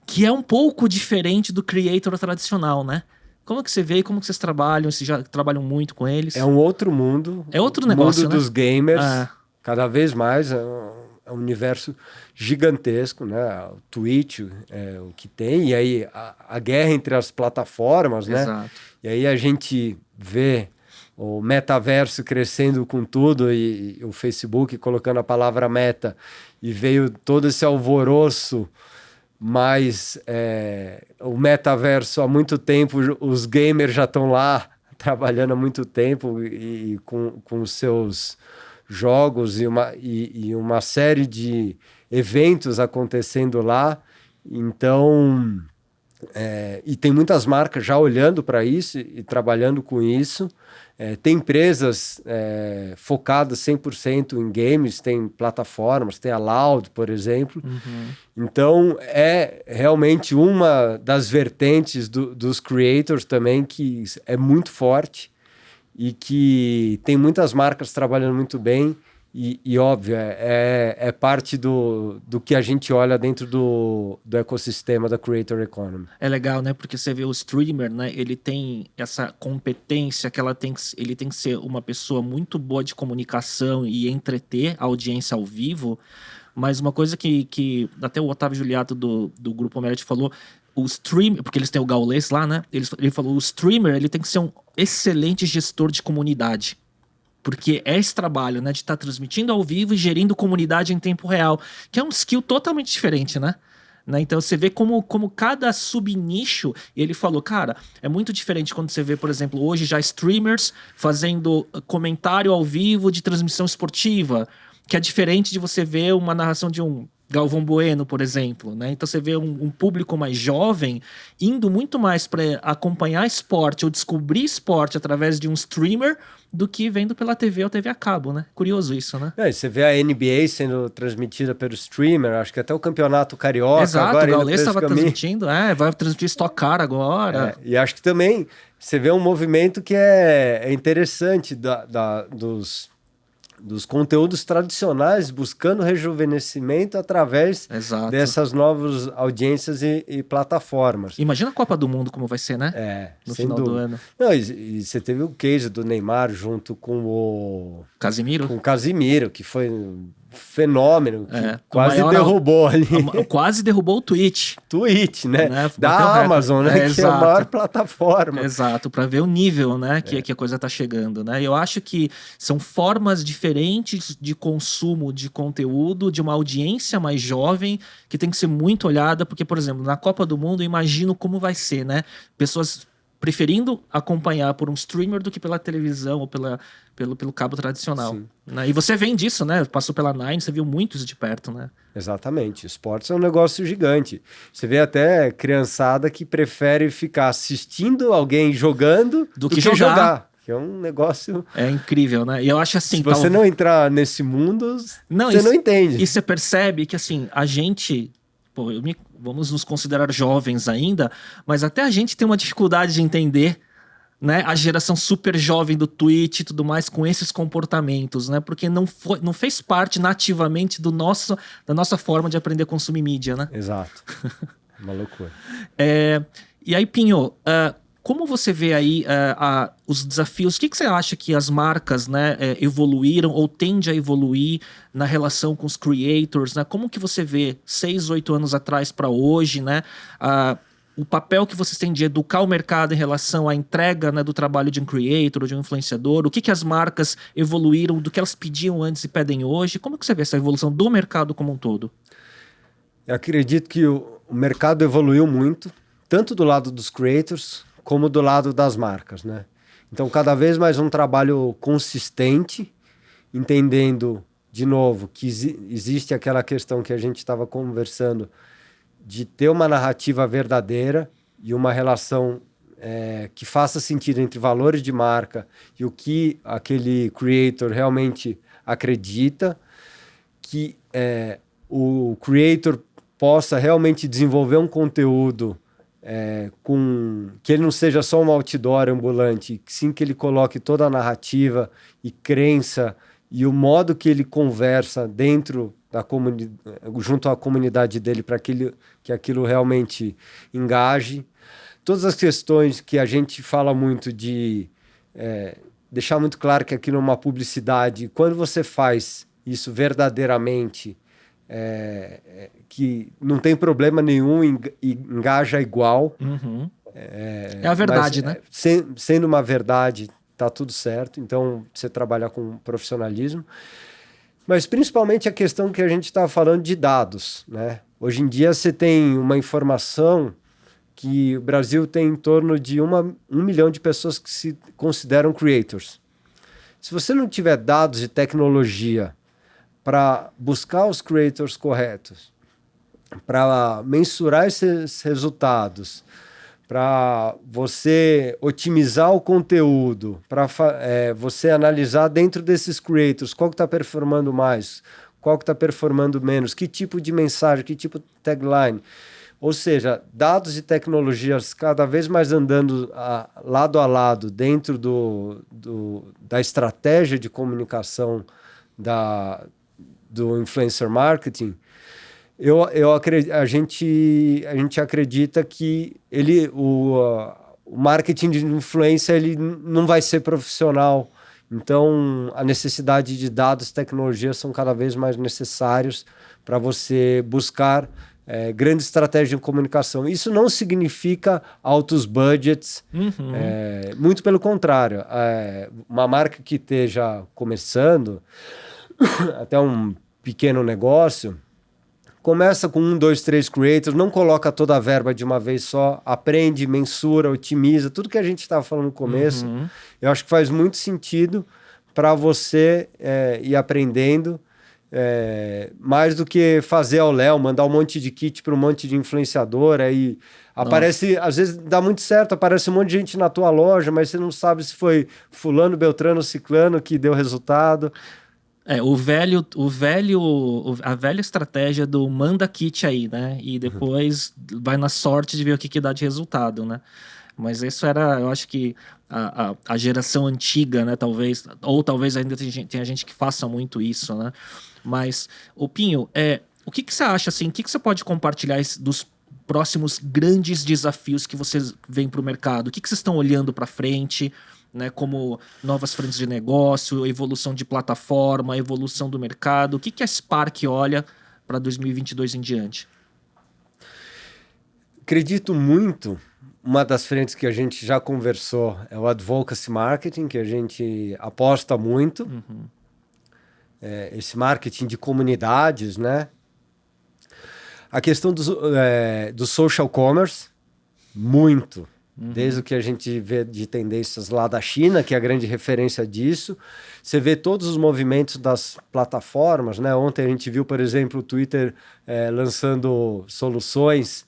Que é um pouco diferente do creator tradicional, né? Como que você vê e como que vocês trabalham? Vocês já trabalham muito com eles? É um outro mundo. É outro negócio, mundo né? dos gamers. Cada vez mais é um universo gigantesco, né? O Twitch é o que tem. E aí a guerra entre as plataformas, né? Exato. E aí a gente vê o metaverso crescendo com tudo e o Facebook colocando a palavra meta. E veio todo esse alvoroço. Mas o metaverso há muito tempo, os gamers já estão lá trabalhando há muito tempo e com os seus jogos e uma série de eventos acontecendo lá. Então, e tem muitas marcas já olhando para isso e trabalhando com isso. Tem empresas focadas 100% em games, tem plataformas, tem a Loud, por exemplo. Uhum. Então, é realmente uma das vertentes dos creators também que é muito forte e que tem muitas marcas trabalhando muito bem e óbvio, é parte do que a gente olha dentro do ecossistema da Creator Economy. É legal, né? Porque você vê o streamer, né? Ele tem essa competência que ele tem que ser uma pessoa muito boa de comunicação e entreter a audiência ao vivo. Mas uma coisa que até o Otávio Juliato do Grupo Omelete falou, o streamer, porque eles têm o Gaules lá, né? Ele falou, o streamer ele tem que ser um excelente gestor de comunidade. Porque é esse trabalho, né? De estar transmitindo ao vivo e gerindo comunidade em tempo real. Que é um skill totalmente diferente, né? Então você vê como cada subnicho, e ele falou, cara, é muito diferente quando você vê, por exemplo, hoje já streamers fazendo comentário ao vivo de transmissão esportiva, que é diferente de você ver uma narração de um Galvão Bueno, por exemplo, né? Então você vê um público mais jovem indo muito mais para acompanhar esporte ou descobrir esporte através de um streamer do que vendo pela TV ou TV a cabo, né? Curioso isso, né? Você vê a NBA sendo transmitida pelo streamer, acho que até o Campeonato Carioca. Exato, agora, o Gaules estava transmitindo, vai transmitir Stock Car agora. E acho que também você vê um movimento que é interessante dos conteúdos tradicionais buscando rejuvenescimento através dessas novas audiências e plataformas. Imagina a Copa do Mundo como vai ser, né? No final do ano. Não, e você teve o case do Neymar junto com o Casimiro. Com o Casimiro, que foi um fenômeno, que quase derrubou ali. Quase derrubou o Twitch. Twitch, né? Da Amazon, né? Que é a maior plataforma. Exato, para ver o nível, né? Que a coisa tá chegando, né? Eu acho que são formas diferentes de consumo de conteúdo de uma audiência mais jovem que tem que ser muito olhada, porque, por exemplo, na Copa do Mundo eu imagino como vai ser, né? Pessoas preferindo acompanhar por um streamer do que pela televisão ou pelo cabo tradicional. Né? E você vem disso, né? Passou pela Nine, você viu muitos de perto, né? Exatamente. Esportes é um negócio gigante. Você vê até criançada que prefere ficar assistindo alguém jogando do que jogar. Que é um negócio... É incrível, né? E eu acho assim... Se você não entrar nesse mundo, você não entende. E você percebe que, assim, a gente... Pô, vamos nos considerar jovens ainda, mas até a gente tem uma dificuldade de entender, né, a geração super jovem do Twitch e tudo mais com esses comportamentos, né? Porque não fez parte nativamente da nossa forma de aprender a consumir mídia, né? Exato. Uma loucura. E aí, Pinho, como você vê aí os desafios? O que você acha que as marcas, né, evoluíram ou tende a evoluir na relação com os creators? Né? Como que você vê 6, 8 anos atrás para hoje, né? O papel que vocês têm de educar o mercado em relação à entrega, né, do trabalho de um creator ou de um influenciador? O que as marcas evoluíram do que elas pediam antes e pedem hoje? Como que você vê essa evolução do mercado como um todo? Eu acredito que o mercado evoluiu muito, tanto do lado dos creators como do lado das marcas, né? Então, cada vez mais um trabalho consistente, entendendo, de novo, que existe aquela questão que a gente estava conversando de ter uma narrativa verdadeira e uma relação que faça sentido entre valores de marca e o que aquele creator realmente acredita, que o creator possa realmente desenvolver um conteúdo que ele não seja só um outdoor ambulante, sim que ele coloque toda a narrativa e crença e o modo que ele conversa dentro da junto à comunidade dele para que aquilo realmente engaje. Todas as questões que a gente fala muito de deixar muito claro que aquilo é uma publicidade, quando você faz isso verdadeiramente, que não tem problema nenhum e engaja igual. Uhum. É a verdade, né? Sendo uma verdade, tá tudo certo. Então, você trabalhar com profissionalismo. Mas, principalmente, a questão que a gente estava falando de dados, né? Hoje em dia, você tem uma informação que o Brasil tem em torno de 1 milhão de pessoas que se consideram creators. Se você não tiver dados e tecnologia para buscar os creators corretos, para mensurar esses resultados, para você otimizar o conteúdo, para você analisar dentro desses creators qual que está performando mais, qual que está performando menos, que tipo de mensagem, que tipo de tagline. Ou seja, dados e tecnologias cada vez mais andando lado a lado dentro da estratégia de comunicação do influencer marketing, a gente acredita que o marketing de influência ele não vai ser profissional. Então, a necessidade de dados e tecnologias são cada vez mais necessários para você buscar grandes estratégias de comunicação. Isso não significa altos budgets, muito pelo contrário. Uma marca que esteja começando, até um pequeno negócio, começa com 1, 2, 3 creators, não coloca toda a verba de uma vez só, aprende, mensura, otimiza, tudo que a gente estava falando no começo. Eu acho que faz muito sentido para você ir aprendendo, mais do que fazer ao léu, mandar um monte de kit para um monte de influenciador, aí aparece, às vezes dá muito certo, aparece um monte de gente na tua loja, mas você não sabe se foi fulano, beltrano, ciclano que deu resultado. A velha estratégia do manda kit aí, né? E depois vai na sorte de ver o que dá de resultado, né? Mas isso era, eu acho que a geração antiga, né? Talvez, ou talvez ainda tenha gente que faça muito isso, né? Mas, Pinho, o que você acha, assim, o que você pode compartilhar dos próximos grandes desafios que vocês veem para o mercado? O que vocês estão olhando para frente? Né, como novas frentes de negócio, evolução de plataforma, evolução do mercado. O que a Spark olha para 2022 em diante? Acredito muito, uma das frentes que a gente já conversou é o Advocacy Marketing, que a gente aposta muito. Esse marketing de comunidades, né? A questão do social commerce, muito. Desde o que a gente vê de tendências lá da China, que é a grande referência disso. Você vê todos os movimentos das plataformas, né? Ontem a gente viu, por exemplo, o Twitter lançando soluções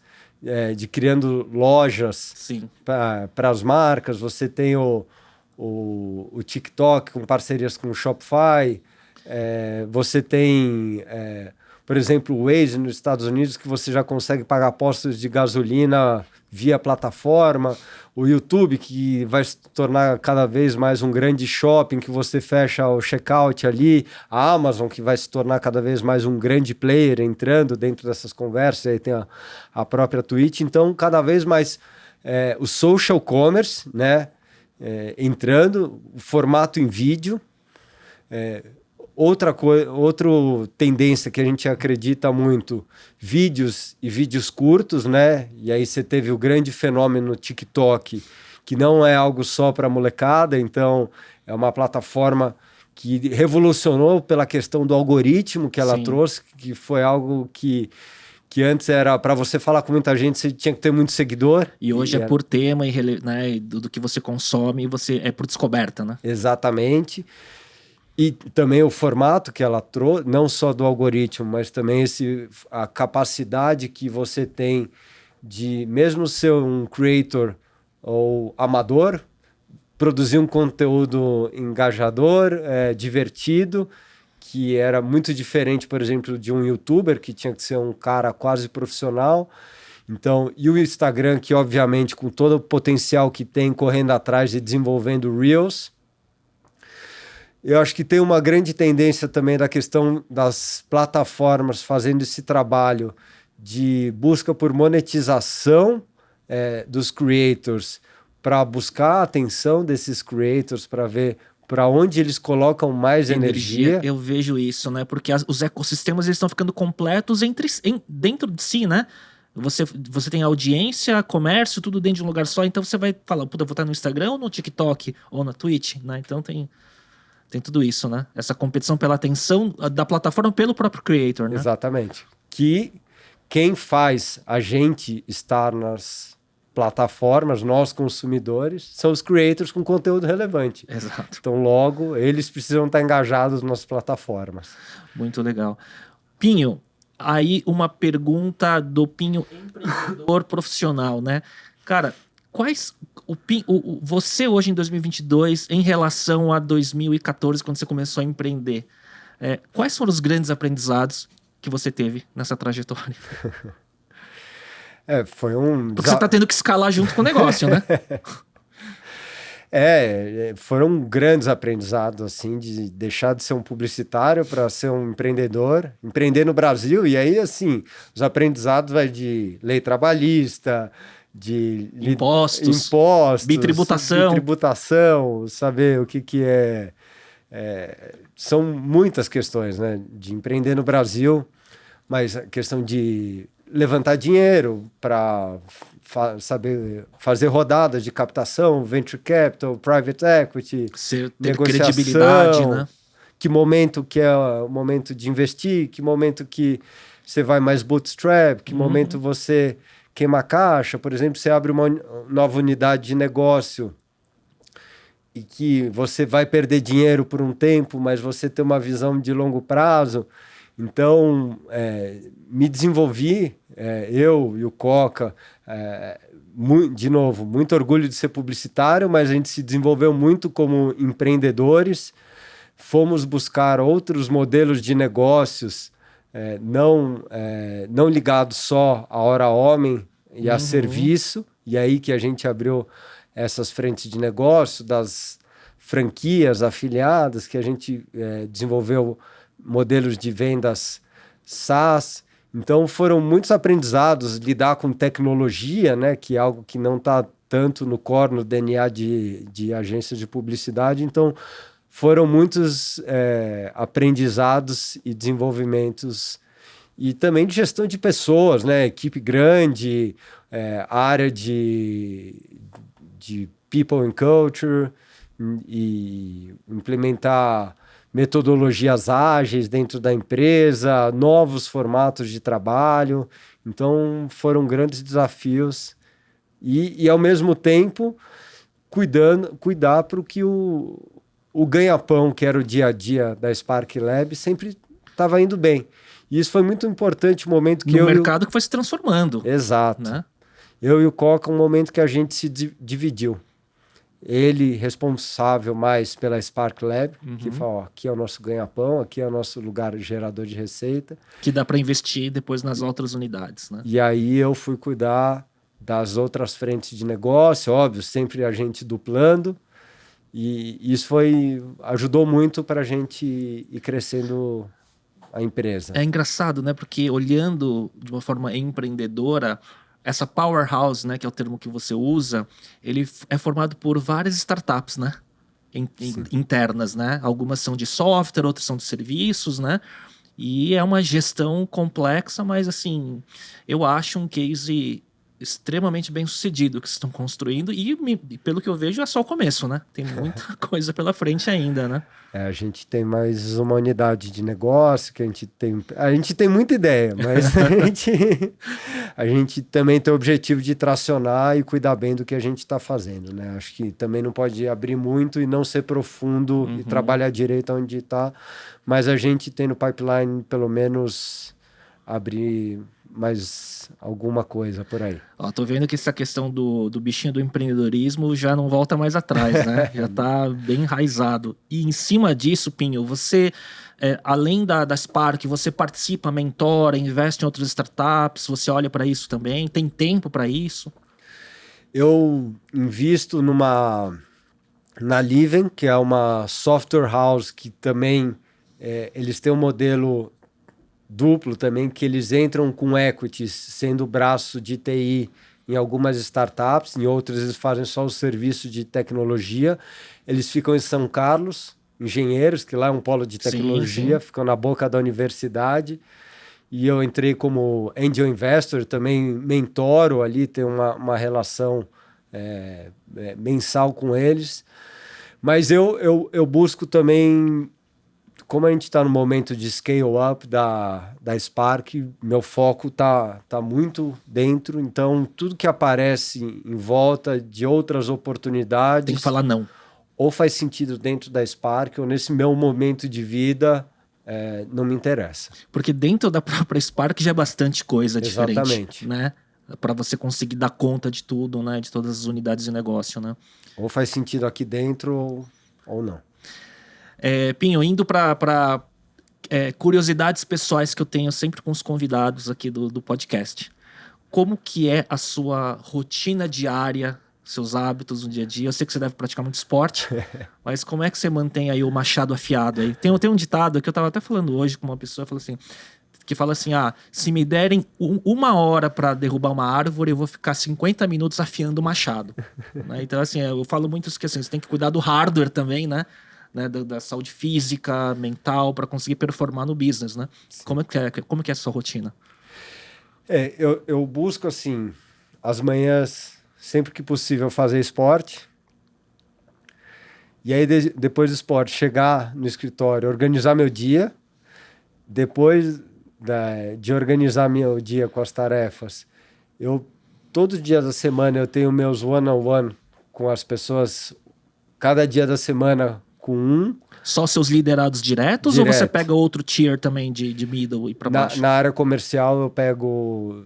de criando lojas para as marcas. Você tem o TikTok com parcerias com o Shopify. Você tem, por exemplo, o Waze nos Estados Unidos, que você já consegue pagar postos de gasolina via plataforma. O YouTube, que vai se tornar cada vez mais um grande shopping, que você fecha o checkout ali. A Amazon, que vai se tornar cada vez mais um grande player entrando dentro dessas conversas. Aí tem a própria Twitch. Então, cada vez mais o social commerce, né? Entrando, o formato em vídeo. Outra tendência que a gente acredita muito, vídeos e vídeos curtos, né? E aí você teve o grande fenômeno no TikTok, que não é algo só para molecada, então é uma plataforma que revolucionou pela questão do algoritmo que ela trouxe, que foi algo que antes era para você falar com muita gente, você tinha que ter muito seguidor. E hoje por tema, né, do que você consome, é por descoberta, né? Exatamente. E também o formato que ela trouxe, não só do algoritmo, mas também a capacidade que você tem de, mesmo ser um creator ou amador, produzir um conteúdo engajador, divertido, que era muito diferente, por exemplo, de um youtuber, que tinha que ser um cara quase profissional. Então, e o Instagram, que obviamente com todo o potencial que tem correndo atrás e desenvolvendo Reels. Eu acho que tem uma grande tendência também da questão das plataformas fazendo esse trabalho de busca por monetização dos creators, para buscar a atenção desses creators, para ver para onde eles colocam mais energia. Eu vejo isso, né? Porque os ecossistemas eles estão ficando completos dentro de si, né? Você tem audiência, comércio, tudo dentro de um lugar só, então você vai falar, puta, vou estar no Instagram ou no TikTok ou na Twitch, né? Então tem tudo isso, né? Essa competição pela atenção da plataforma pelo próprio creator, né? Exatamente. Que quem faz a gente estar nas plataformas, nós consumidores, são os creators com conteúdo relevante. Exato. Então, logo, eles precisam estar engajados nas plataformas. Muito legal. Pinho, aí uma pergunta do Pinho empreendedor profissional, né? Cara, você hoje em 2022, em relação a 2014, quando você começou a empreender, quais foram os grandes aprendizados que você teve nessa trajetória? Foi um... Porque você tá tendo que escalar junto com o negócio, né? Foram grandes aprendizados, assim, de deixar de ser um publicitário para ser um empreendedor, empreender no Brasil, e aí, assim, os aprendizados vai de lei trabalhista, de impostos, bitributação, saber o que é... São muitas questões, né, de empreender no Brasil, mas a questão de levantar dinheiro para saber fazer rodadas de captação, venture capital, private equity, ter credibilidade, né? Que momento que é o momento de investir, que momento que você vai mais bootstrap, que momento você queima a caixa. Por exemplo, você abre uma nova unidade de negócio e que você vai perder dinheiro por um tempo, mas você tem uma visão de longo prazo. Então, me desenvolvi, eu e o Coca, de novo, muito orgulho de ser publicitário, mas a gente se desenvolveu muito como empreendedores, fomos buscar outros modelos de negócios, não ligados só à hora homem e a serviço, e aí que a gente abriu essas frentes de negócio, das franquias afiliadas, que a gente desenvolveu modelos de vendas SaaS. Então foram muitos aprendizados, lidar com tecnologia, né, que é algo que não está tanto no core, no DNA de agências de publicidade. Então foram muitos aprendizados e desenvolvimentos, e também de gestão de pessoas, né, equipe grande, área de people and culture, e implementar metodologias ágeis dentro da empresa, novos formatos de trabalho. Então, foram grandes desafios e ao mesmo tempo cuidar para que o ganha-pão, que era o dia a dia da Spark Lab, sempre estava indo bem. E isso foi muito importante, o momento que no mercado que foi se transformando. Exato. Né? Eu e o Coca, um momento que a gente se dividiu. Ele responsável mais pela Spark Lab, que fala, ó, aqui é o nosso ganha-pão, aqui é o nosso lugar gerador de receita. Que dá para investir depois nas outras unidades, né? E aí eu fui cuidar das outras frentes de negócio, óbvio, sempre a gente duplando. E isso ajudou muito para a gente ir crescendo a empresa. É engraçado, né? Porque olhando de uma forma empreendedora, essa powerhouse, né, que é o termo que você usa, ele é formado por várias startups, né? Internas, né? Algumas são de software, outras são de serviços, né? E é uma gestão complexa, mas assim, eu acho um case extremamente bem sucedido que vocês estão construindo e pelo que eu vejo é só o começo, né? Tem muita coisa pela frente ainda, né? A gente tem mais uma unidade de negócio, que a gente tem muita ideia, mas a gente também tem o objetivo de tracionar e cuidar bem do que a gente está fazendo, né? Acho que também não pode abrir muito e não ser profundo e trabalhar direito onde está, mas a gente tem no pipeline pelo menos abrir mais alguma coisa por aí. Ó, tô vendo que essa questão do bichinho do empreendedorismo já não volta mais atrás, né? Já tá bem enraizado. E em cima disso, Pinho, você, além da Spark, você participa, mentora, investe em outras startups, você olha para isso também? Tem tempo para isso? Eu invisto na Living, que é uma software house que também eles têm um modelo duplo também, que eles entram com equities, sendo o braço de TI em algumas startups, em outras eles fazem só o serviço de tecnologia. Eles ficam em São Carlos, Engenheiros, que lá é um polo de tecnologia, ficam na boca da universidade. E eu entrei como angel investor, também mentoro ali, tenho uma relação mensal com eles. Mas eu busco também, como a gente está no momento de scale-up da Spark, meu foco tá muito dentro, então tudo que aparece em volta de outras oportunidades... Tem que falar não. Ou faz sentido dentro da Spark, ou nesse meu momento de vida, não me interessa. Porque dentro da própria Spark já é bastante coisa diferente. Exatamente. Né? Para você conseguir dar conta de tudo, né? De todas as unidades de negócio, né? Ou faz sentido aqui dentro, ou não. Pinho, indo para curiosidades pessoais que eu tenho sempre com os convidados aqui do podcast. Como que é a sua rotina diária, seus hábitos no dia a dia? Eu sei que você deve praticar muito esporte, mas como é que você mantém aí o machado afiado aí? Tem um ditado que eu estava até falando hoje com uma pessoa, que fala assim, se me derem 1 hora para derrubar uma árvore, eu vou ficar 50 minutos afiando o machado. Né? Então, assim, eu falo muito isso que assim, você tem que cuidar do hardware também, né? Da saúde física, mental, para conseguir performar no business, né? Como que é a sua rotina? Eu busco, assim, as manhãs, sempre que possível, fazer esporte. E aí, depois do esporte, chegar no escritório, organizar meu dia. Depois de organizar meu dia com as tarefas, todo dia da semana eu tenho meus one-on-one com as pessoas, cada dia da semana com um. Só seus liderados diretos ou você pega outro tier também de middle e para baixo? Na área comercial eu pego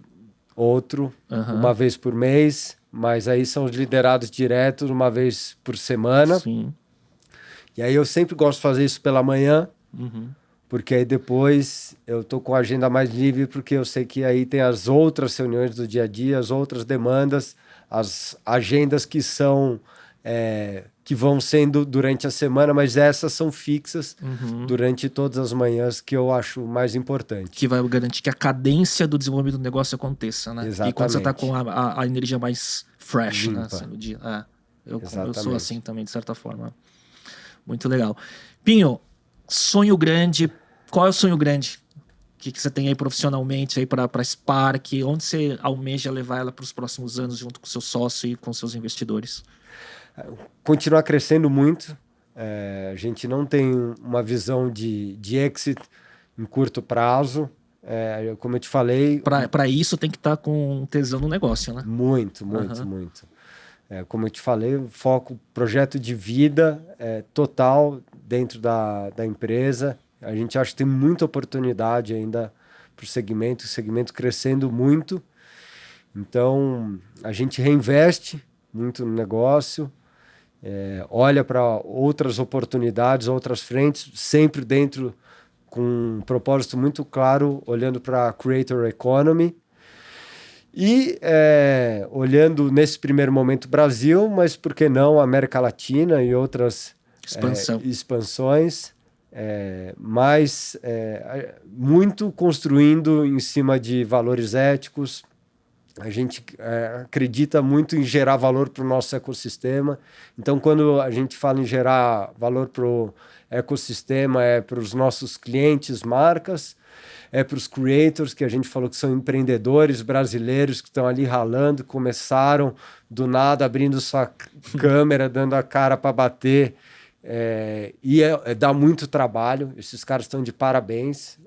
outro uma vez por mês, mas aí são os liderados diretos uma vez por semana. Sim. E aí eu sempre gosto de fazer isso pela manhã, porque aí depois eu tô com a agenda mais livre, porque eu sei que aí tem as outras reuniões do dia a dia, as outras demandas, as agendas que são... que vão sendo durante a semana, mas essas são fixas durante todas as manhãs, que eu acho mais importante. Que vai garantir que a cadência do desenvolvimento do negócio aconteça, né? Exatamente. E quando você está com a energia mais fresh, limpa, né? Assim, no dia. Eu sou assim também, de certa forma. Muito legal. Pinho, sonho grande. Qual é o sonho grande que você tem aí profissionalmente aí para a Spark? Onde você almeja levar ela para os próximos anos junto com o seu sócio e com seus investidores? Continuar crescendo muito. A gente não tem uma visão de exit em curto prazo. como eu te falei... Para isso tem que estar com tesão no negócio, né? Muito. Como eu te falei, foco, projeto de vida total dentro da empresa. A gente acha que tem muita oportunidade ainda para o segmento crescendo muito. Então, a gente reinveste muito no negócio, olha para outras oportunidades, outras frentes, sempre dentro com um propósito muito claro, olhando para a Creator Economy. E olhando nesse primeiro momento Brasil, mas por que não América Latina e outras expansões, mas muito construindo em cima de valores éticos. A gente acredita muito em gerar valor para o nosso ecossistema. Então, quando a gente fala em gerar valor para o ecossistema, para os nossos clientes, marcas, para os creators, que a gente falou que são empreendedores brasileiros que estão ali ralando, começaram do nada, abrindo sua câmera, dando a cara para bater. Dá muito trabalho. Esses caras estão de parabéns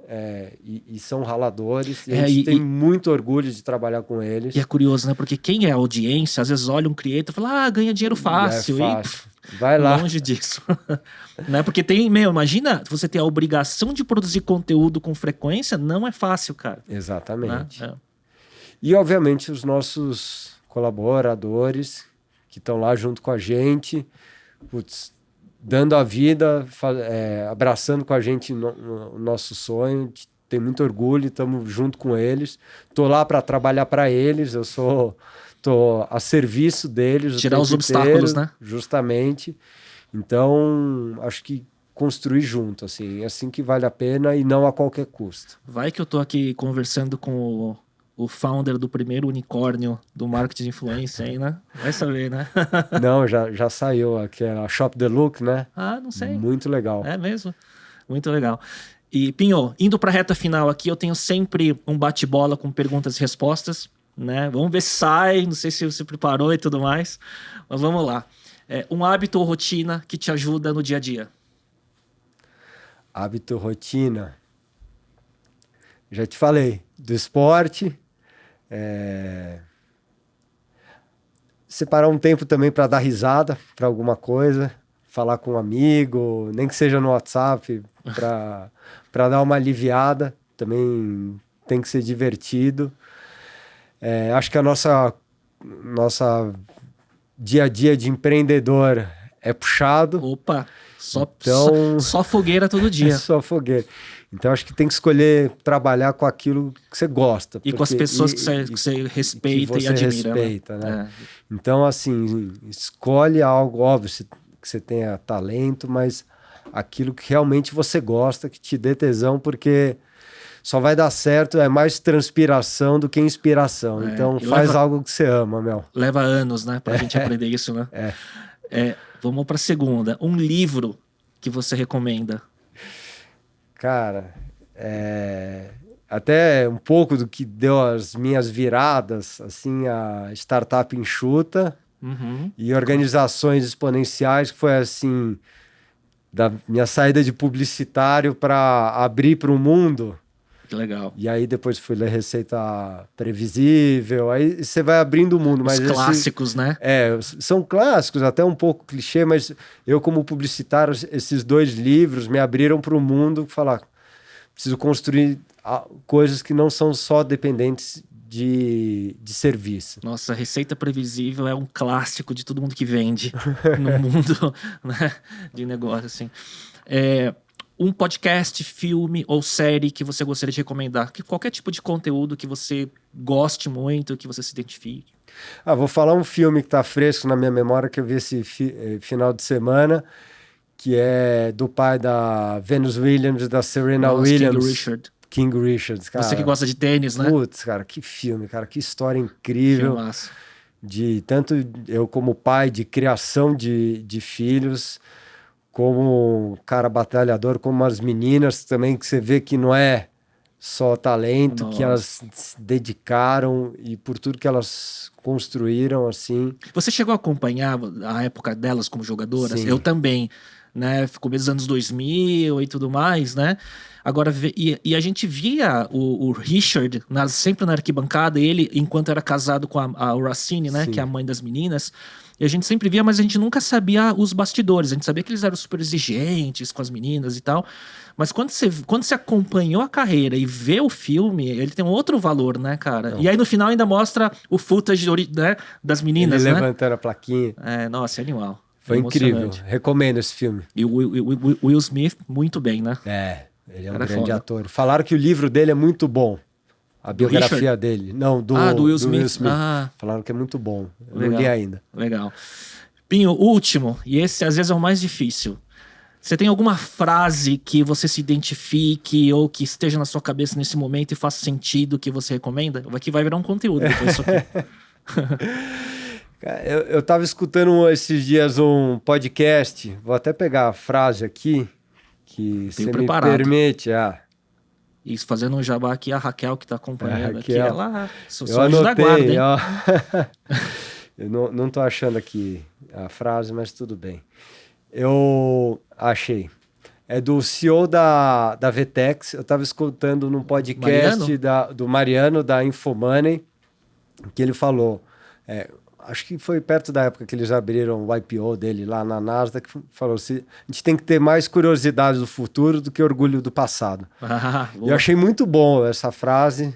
e são raladores. E a gente tem muito orgulho de trabalhar com eles. E é curioso, né? Porque quem é audiência, às vezes olha um creator e fala, ganha dinheiro fácil. Vai lá. Longe disso. Né? Porque imagina você ter a obrigação de produzir conteúdo com frequência, não é fácil, cara. Exatamente. Né? E, obviamente, os nossos colaboradores que estão lá junto com a gente, dando a vida, abraçando com a gente o nosso sonho. Tem muito orgulho, estamos junto com eles. Estou lá para trabalhar para eles, estou a serviço deles. Tirar os obstáculos, inteiro, né? Justamente. Então, acho que construir junto, assim, é assim que vale a pena e não a qualquer custo. Vai que eu tô aqui conversando com o founder do primeiro unicórnio do marketing de influência aí, né? Vai saber, né? Não, já saiu aqui, a Shop the Look, né? Não sei. Muito legal. É mesmo? Muito legal. E, Pinho, indo para a reta final aqui, eu tenho sempre um bate-bola com perguntas e respostas, né? Vamos ver se sai, não sei se você preparou e tudo mais, mas vamos lá. Um hábito ou rotina que te ajuda no dia a dia? Hábito, rotina. Já te falei, do esporte. Separar um tempo também para dar risada para alguma coisa, falar com um amigo, nem que seja no WhatsApp, para dar uma aliviada. Também tem que ser divertido. Acho que a nossa dia a dia de empreendedor é puxado. Opa, só fogueira todo dia. Só fogueira. Então, acho que tem que escolher trabalhar com aquilo que você gosta. E com as pessoas que você respeita e admira. Respeita, né? Então, assim, escolhe algo, óbvio, que você tenha talento, mas aquilo que realmente você gosta, que te dê tesão, porque só vai dar certo, é mais transpiração do que inspiração. Então, faz algo que você ama, meu. Leva anos, né, pra gente aprender isso, né? Vamos pra segunda. Um livro que você recomenda? Cara, até um pouco do que deu as minhas viradas, assim, a Startup Enxuta e Organizações Exponenciais, que foi assim, da minha saída de publicitário para abrir para o mundo. Que legal. E aí depois fui ler Receita Previsível, aí você vai abrindo o mundo. Os clássicos, né? São clássicos, até um pouco clichê, mas eu como publicitário, esses dois livros me abriram para o mundo, falar, preciso construir coisas que não são só dependentes de serviço. Nossa, Receita Previsível é um clássico de todo mundo que vende no mundo, né, de negócio, assim. Um podcast, filme ou série que você gostaria de recomendar? Qualquer tipo de conteúdo que você goste muito, que você se identifique. Vou falar um filme que está fresco na minha memória, que eu vi esse final de semana, que é do pai da Venus Williams e da Serena Williams. King Richard, cara. Você que gosta de tênis, né? Putz, cara, que filme, cara, que história incrível. Filmaço. De tanto eu como pai, de criação de filhos, como um cara batalhador, como as meninas também, que você vê que não é só talento, que elas se dedicaram e por tudo que elas construíram, assim. Você chegou a acompanhar a época delas como jogadoras? Sim. Eu também. né? Começo dos anos 2000 e tudo mais, né? Agora, e a gente via o Richard sempre na arquibancada, ele, enquanto era casado com a Racine, né? Sim. Que é a mãe das meninas. E a gente sempre via, mas a gente nunca sabia os bastidores. A gente sabia que eles eram super exigentes com as meninas e tal. Mas quando você acompanhou a carreira e vê o filme, ele tem um outro valor, né, cara? Não. E aí no final ainda mostra o footage, né, das meninas, ele né? levantando a plaquinha. Nossa, é animal. Foi incrível. Recomendo esse filme. E o Will Smith, muito bem, né? Ele é um grande ator. Falaram que o livro dele é muito bom. A biografia dele. Não, do Will Smith. Falaram que é muito bom. Eu não li ainda. Legal. Pinho, último, e esse às vezes é o mais difícil. Você tem alguma frase que você se identifique ou que esteja na sua cabeça nesse momento e faça sentido que você recomenda? Aqui vai virar um conteúdo depois disso aqui. Eu tava escutando esses dias um podcast, vou até pegar a frase aqui, que você me permite. Isso, fazendo um jabá aqui, a Raquel que tá acompanhando aqui, ela... Eu anotei, ó. Eu não tô achando aqui a frase, mas tudo bem. Eu achei. É do CEO da Vetex. Eu estava escutando num podcast do Mariano, da Infomoney, que ele falou... acho que foi perto da época que eles abriram o IPO dele lá na Nasdaq, que falou assim, a gente tem que ter mais curiosidade do futuro do que orgulho do passado. E eu achei muito bom essa frase.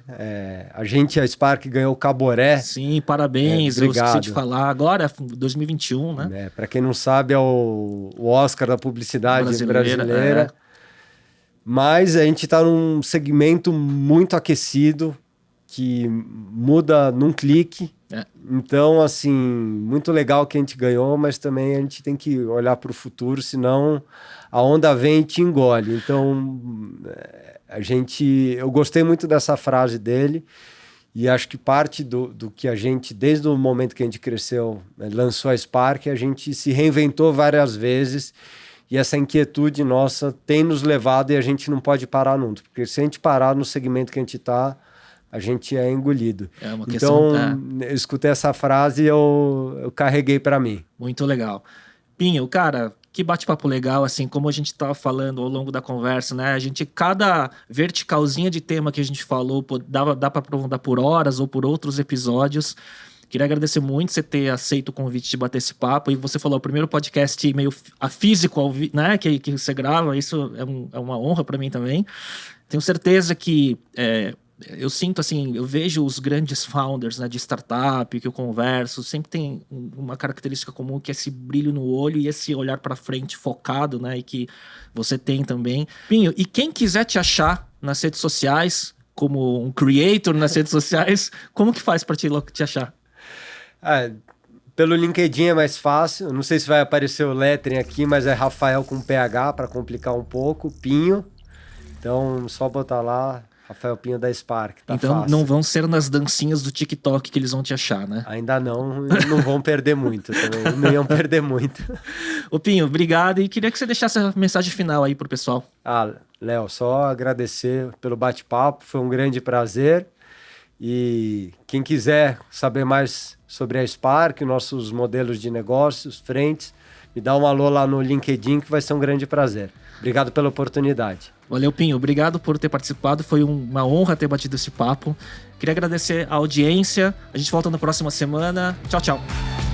A Spark ganhou o Caboré. Sim, parabéns. Eu esqueci de falar. Agora, 2021, né? Para quem não sabe, é o Oscar da publicidade brasileira. Mas a gente está num segmento muito aquecido, que muda num clique. Então, assim, muito legal que a gente ganhou, mas também a gente tem que olhar para o futuro, senão a onda vem e te engole. Então, eu gostei muito dessa frase dele e acho que parte do que a gente, desde o momento que a gente cresceu, lançou a Spark, a gente se reinventou várias vezes e essa inquietude nossa tem nos levado e a gente não pode parar nunca, porque se a gente parar no segmento que a gente está, a gente é engolido. É uma questão, eu escutei essa frase e eu carreguei para mim. Muito legal. Pinho, cara, que bate-papo legal, assim, como a gente estava falando ao longo da conversa, né? Cada verticalzinha de tema que a gente falou, dá para aprofundar por horas ou por outros episódios. Queria agradecer muito você ter aceito o convite de bater esse papo. E você falou, o primeiro podcast meio físico, né? Que você grava, isso é uma honra para mim também. Tenho certeza que... eu sinto assim, eu vejo os grandes founders, né, de startup que eu converso, sempre tem uma característica comum que é esse brilho no olho e esse olhar para frente focado, né, e que você tem também. Pinho, e quem quiser te achar nas redes sociais, como um creator nas redes sociais, como que faz para te achar? Pelo LinkedIn é mais fácil, não sei se vai aparecer o lettering aqui, mas é Rafael com PH para complicar um pouco, Pinho, então só botar lá... Rafael Pinho da Spark, tá então fácil. Não vão ser nas dancinhas do TikTok que eles vão te achar, né? Ainda não vão perder muito também, não iam perder muito. Ô Pinho, obrigado, e queria que você deixasse a mensagem final aí pro pessoal. Léo, só agradecer pelo bate-papo, foi um grande prazer, e quem quiser saber mais sobre a Spark, nossos modelos de negócios, frentes, me dá um alô lá no LinkedIn que vai ser um grande prazer. Obrigado pela oportunidade. Valeu, Pinho. Obrigado por ter participado. Foi uma honra ter batido esse papo. Queria agradecer a audiência. A gente volta na próxima semana. Tchau, tchau.